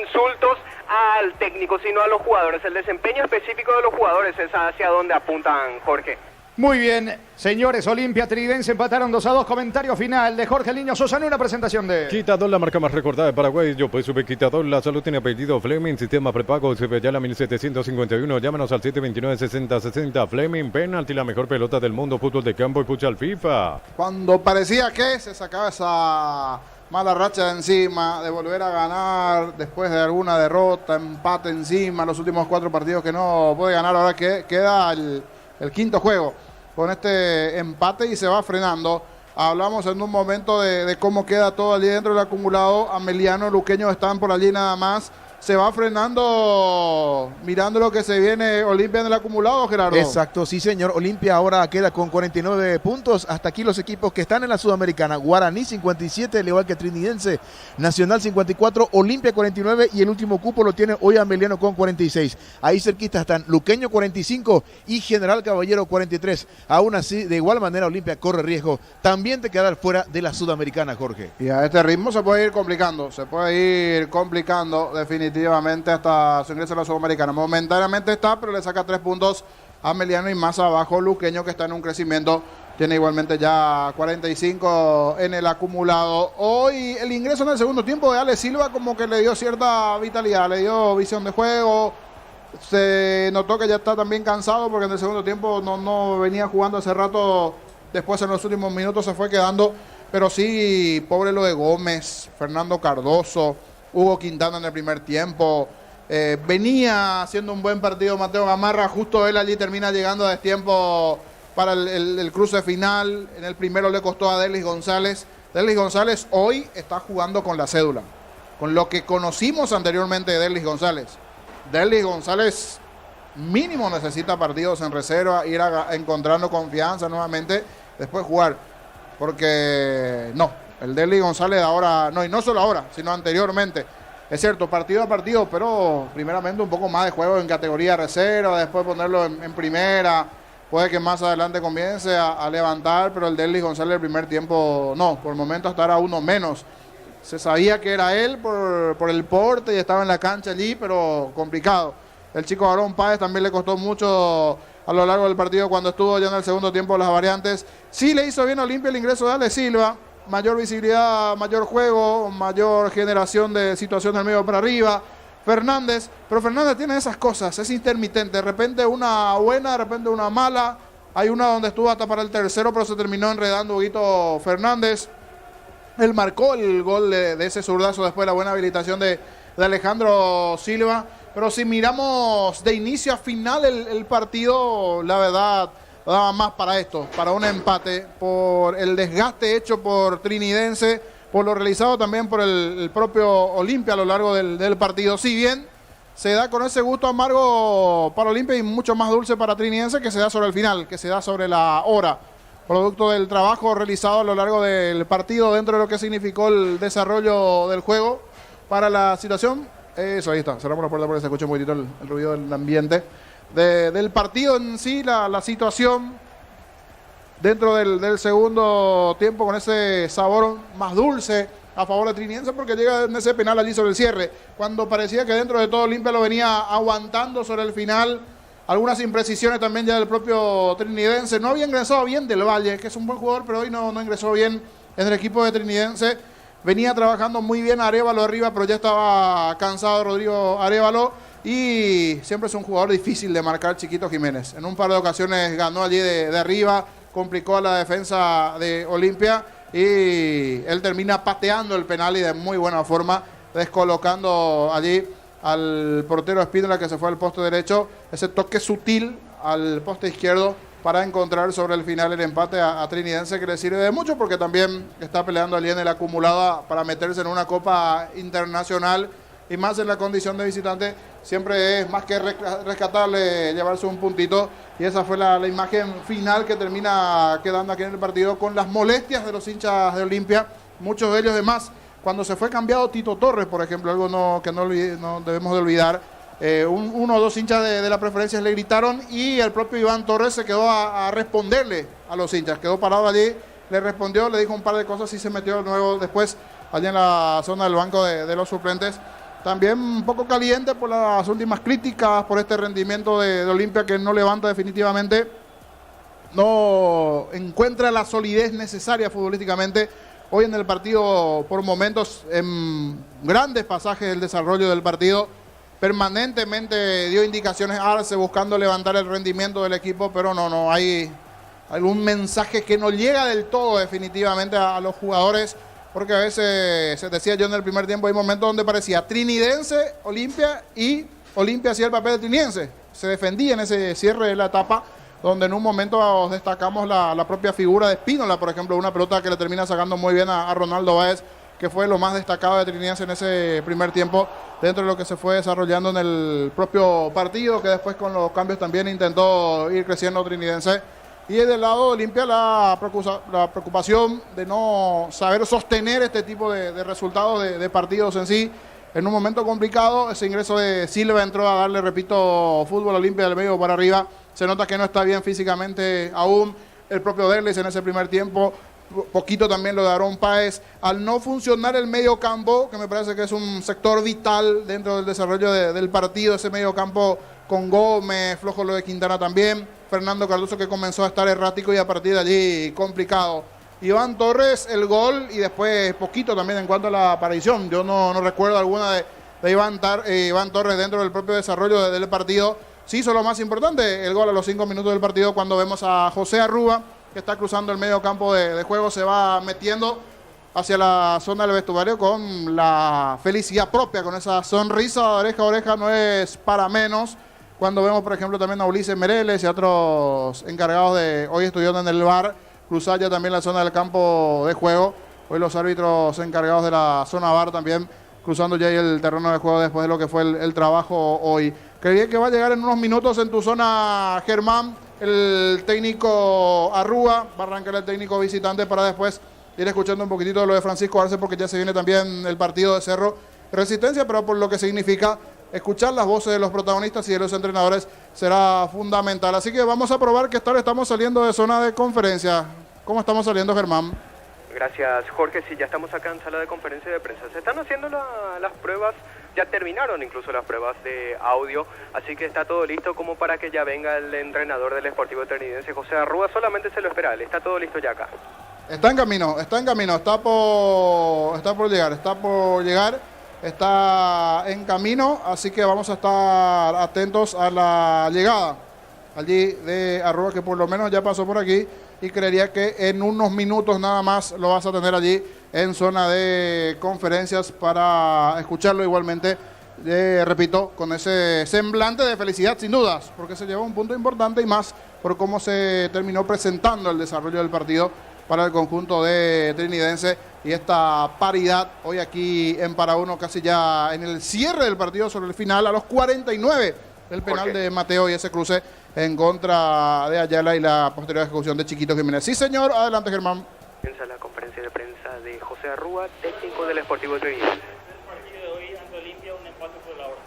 insultos al técnico, sino a los jugadores. El desempeño específico de los jugadores es hacia donde apuntan, Jorge. Muy bien, señores, Olimpia Tridense empataron 2-2. Comentario final de Jorge Niño Sosa en una presentación de... Quitador, la marca más recordada de Paraguay. Yo pues sube Quitador, la salud tiene apellido Fleming, sistema prepago, la 1751. Llámanos al 729-6060. Fleming, penalti, la mejor pelota del mundo, fútbol de campo y futsal FIFA. Cuando parecía que se sacaba esa mala racha de encima, de volver a ganar después de alguna derrota, empate encima, los últimos 4 partidos que no puede ganar, ahora que queda el quinto juego con este empate y se va frenando. Hablamos en un momento de cómo queda todo allí dentro del acumulado. Ameliano, Luqueño están por allí nada más. Se va frenando mirando lo que se viene Olimpia en el acumulado, Gerardo. Exacto, sí señor. Olimpia ahora queda con 49 puntos. Hasta aquí los equipos que están en la Sudamericana. Guaraní 57, al igual que Trinidense. Nacional 54, Olimpia 49 y el último cupo lo tiene hoy Ameliano con 46. Ahí cerquita están Luqueño 45 y General Caballero 43. Aún así, de igual manera Olimpia corre riesgo también de quedar fuera de la Sudamericana, Jorge. Y a este ritmo se puede ir complicando definitivamente hasta su ingreso a la Sudamericana. Momentáneamente está, pero le saca 3 puntos a Ameliano y más abajo Luqueño, que está en un crecimiento, tiene igualmente ya 45 en el acumulado. Hoy el ingreso en el segundo tiempo de Ale Silva como que le dio cierta vitalidad, le dio visión de juego, se notó que ya está también cansado porque en el segundo tiempo no venía jugando hace rato, después en los últimos minutos se fue quedando, pero sí, pobre lo de Gómez, Fernando Cardoso, Hugo Quintana en el primer tiempo, venía haciendo un buen partido Mateo Gamarra, justo él allí termina llegando a destiempo para el cruce final. En el primero le costó a Derlis González. Derlis González hoy está jugando con la cédula, con lo que conocimos anteriormente de Derlis González. Derlis González mínimo necesita partidos en reserva, ir encontrando confianza nuevamente, después jugar, porque el Derlis González ahora, y no solo ahora, sino anteriormente, es cierto, partido a partido, pero primeramente un poco más de juego en categoría reserva, después ponerlo en primera, puede que más adelante comience a levantar, pero el Derlis González el primer tiempo por el momento hasta ahora uno menos. Se sabía que era él por el porte y estaba en la cancha allí, pero complicado. El chico Aarón Páez también le costó mucho a lo largo del partido cuando estuvo ya en el segundo tiempo las variantes. Sí le hizo bien a Olimpia el ingreso de Ale Silva, mayor visibilidad, mayor juego, mayor generación de situación del medio para arriba. Fernández, pero Fernández tiene esas cosas, es intermitente, de repente una buena, de repente una mala. Hay una donde estuvo hasta para el tercero, pero se terminó enredando Huguito Fernández. Él marcó el gol de ese zurdazo después de la buena habilitación de Alejandro Silva. Pero si miramos de inicio a final el partido, la verdad daba más para esto, para un empate, por el desgaste hecho por Trinidense, por lo realizado también por el propio Olimpia a lo largo del partido. Si bien se da con ese gusto amargo para Olimpia y mucho más dulce para Trinidense, que se da sobre el final, que se da sobre la hora, producto del trabajo realizado a lo largo del partido dentro de lo que significó el desarrollo del juego para la situación. Eso, ahí está, cerramos la puerta porque se escucha un poquitito el ruido del ambiente del partido en sí, la situación dentro del segundo tiempo con ese sabor más dulce a favor de Trinidense, porque llega en ese penal allí sobre el cierre, cuando parecía que dentro de todo Olimpia lo venía aguantando sobre el final. Algunas imprecisiones también ya del propio Trinidense. No había ingresado bien Del Valle, que es un buen jugador, pero hoy no ingresó bien en el equipo de Trinidense. Venía trabajando muy bien Arévalo arriba, pero ya estaba cansado Rodrigo Arévalo. Y siempre es un jugador difícil de marcar, Chiquito Jiménez. En un par de ocasiones ganó allí de arriba, complicó a la defensa de Olimpia. Y él termina pateando el penal y de muy buena forma, descolocando allí al portero Espíndola, que se fue al poste derecho. Ese toque sutil al poste izquierdo para encontrar sobre el final el empate a Trinidense, que le sirve de mucho porque también está peleando allí en el acumulado para meterse en una Copa Internacional, y más en la condición de visitante siempre es más que rescatable llevarse un puntito. Y esa fue la imagen final que termina quedando aquí en el partido, con las molestias de los hinchas de Olimpia, muchos de ellos además. Cuando se fue cambiado Tito Torres, por ejemplo, algo que no debemos de olvidar, uno o dos hinchas de la preferencia le gritaron y el propio Iván Torres se quedó a responderle a los hinchas. Quedó parado allí, le respondió, le dijo un par de cosas y se metió de nuevo después allí en la zona del banco de los suplentes. También un poco caliente por las últimas críticas, por este rendimiento de Olimpia, que no levanta definitivamente, no encuentra la solidez necesaria futbolísticamente. Hoy en el partido, por momentos, en grandes pasajes del desarrollo del partido, permanentemente dio indicaciones a Arce buscando levantar el rendimiento del equipo, pero no hay algún mensaje que no llega del todo definitivamente a los jugadores, porque a veces, se decía yo en el primer tiempo, hay momentos donde parecía Trinidense, Olimpia, y Olimpia hacía el papel de Trinidense. Se defendía en ese cierre de la etapa, donde en un momento destacamos la propia figura de Espínola, por ejemplo, una pelota que le termina sacando muy bien a Ronaldo Báez, que fue lo más destacado de Trinidense en ese primer tiempo, dentro de lo que se fue desarrollando en el propio partido, que después con los cambios también intentó ir creciendo Trinidense. Y del lado de Olimpia la preocupación de no saber sostener este tipo de resultados de partidos en sí. En un momento complicado, ese ingreso de Silva entró a darle, repito, fútbol a Olimpia del medio para arriba. Se nota que no está bien físicamente aún. El propio Derlis en ese primer tiempo, poquito también lo de Aarón Páez. Al no funcionar el medio campo, que me parece que es un sector vital dentro del desarrollo del partido, ese medio campo con Gómez, flojo lo de Quintana también, Fernando Cardoso, que comenzó a estar errático y a partir de allí complicado. Iván Torres, el gol, y después poquito también en cuanto a la aparición. Yo no recuerdo alguna de Iván Torres dentro del propio desarrollo del partido. Sí hizo lo más importante, el gol a los 5 minutos del partido, cuando vemos a José Arrúa, que está cruzando el medio campo de juego, se va metiendo hacia la zona del vestuario con la felicidad propia, con esa sonrisa de oreja a oreja, no es para menos. Cuando vemos, por ejemplo, también a Ulises Mereles y a otros encargados de hoy estudiando en el VAR, cruzar ya también la zona del campo de juego. Hoy los árbitros encargados de la zona VAR también cruzando ya ahí el terreno de juego después de lo que fue el trabajo hoy. Creía que va a llegar en unos minutos en tu zona, Germán, el técnico Arrúa. Va a arrancar el técnico visitante para después ir escuchando un poquitito de lo de Francisco Arce, porque ya se viene también el partido de Cerro Resistencia, pero por lo que significa escuchar las voces de los protagonistas y de los entrenadores será fundamental. Así que vamos a probar qué tal estamos saliendo de zona de conferencia. ¿Cómo estamos saliendo, Germán? Gracias, Jorge. Sí, ya estamos acá en sala de conferencia de prensa. Se están haciendo las pruebas, ya terminaron incluso las pruebas de audio, así que está todo listo como para que ya venga el entrenador del Sportivo Trinidense, José Arrúa. Solamente se lo espera, está todo listo ya acá. Está por llegar. está en camino, así que vamos a estar atentos a la llegada allí de Arrua, que por lo menos ya pasó por aquí, y creería que en unos minutos nada más lo vas a tener allí en zona de conferencias para escucharlo igualmente, repito, con ese semblante de felicidad sin dudas, porque se llevó un punto importante y más por cómo se terminó presentando el desarrollo del partido para el conjunto de Trinidense y esta paridad hoy aquí en Para-Uno, casi ya en el cierre del partido sobre el final, a los 49 del penal de Mateo y ese cruce en contra de Ayala y la posterior ejecución de Chiquito Jiménez. Sí, señor, adelante, Germán. Comienza la conferencia de prensa de José Arrua, técnico del Sportivo Trinidense. El partido de hoy ante Olimpia, un empate por la hora.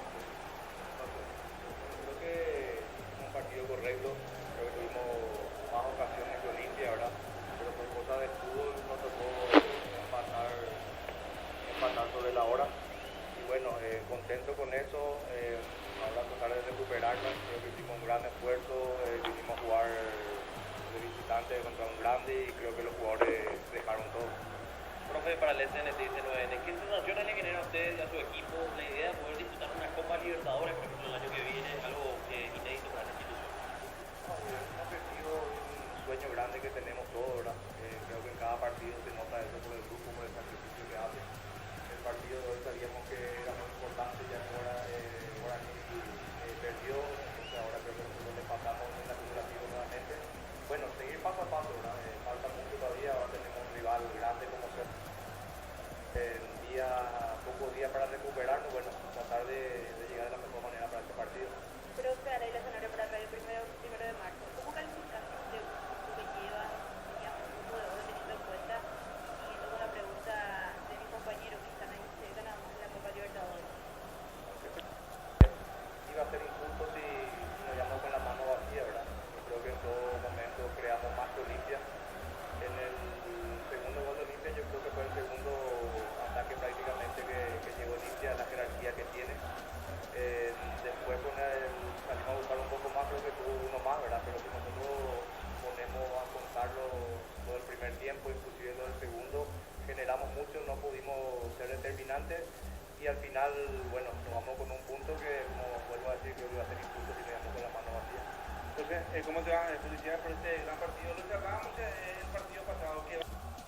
Creo que es un partido correcto, creo que tuvimos más ocasiones que Olimpia, ¿verdad? Pero por cosas del fútbol no tocó empatar sobre la hora. Y bueno, contento con eso, ahora tratar de recuperarnos, creo que hicimos un gran esfuerzo, vinimos a jugar de visitante contra un grande y creo que los jugadores dejaron todo. Profe, para el SNT-19, ¿qué sensaciones le genera a usted y a su equipo la idea de poder disputar una Copa Libertadores, por ejemplo, el año que viene, algo inédito para la institución? Es un objetivo, un sueño grande que tenemos todos, ¿verdad? Creo que en cada partido se nota eso por el grupo, por el sacrificio que hace. El partido de hoy sabíamos que era muy importante, ya que Guaraní perdió, entonces ahora creo que nosotros le pasamos en la acumulativa nuevamente. Bueno, seguir paso a paso, ¿verdad? Falta mucho todavía, ahora tenemos un rival grande como ser. Pocos días para recuperarnos, bueno, tratar de llegar de la mejor manera para este partido. Pero usted hará el escenario para Radio primero de marzo. ¿Cómo calificas de gusto que lleva ya un grupo de oro teniendo en cuenta, siguiendo con la pregunta de mi compañero que están ahí cerca nada más en la Copa Libertadores? Iba a ser injusto si nos llamamos con la mano vacía, ¿verdad? Yo creo que en todo momento creamos más que Olimpia. En el segundo gol de Olimpia yo creo que fue el segundo ataque prácticamente que llegó Olimpia, la jerarquía que tiene. Después salimos a buscar un poco más, creo que tuvo uno más, ¿verdad? Pero si nosotros ponemos a contarlo todo el primer tiempo, inclusive lo del segundo, generamos mucho, no pudimos ser determinantes y al final, bueno, nos vamos con un punto que, como vuelvo a decir, creo que iba a ser injusto si nos quedamos con la mano vacía. Entonces, ¿cómo te va? Felicidades por este gran partido. Lo que hablábamos el partido pasado, que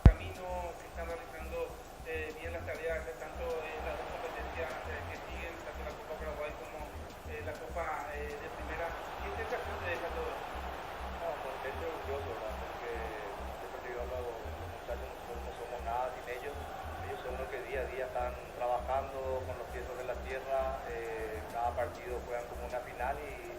camino, que están realizando bien las tareas, tanto las dos competencias que siguen, tanto la Copa Paraguay como la Copa de Primera. ¿Qué sensación te deja todo esto? No, contento y orgulloso, ¿verdad? Porque siempre te digo a los muchachos, nosotros no somos nada sin ellos. Ellos son los que día a día están trabajando con los pies sobre la tierra. Cada partido juegan como una final y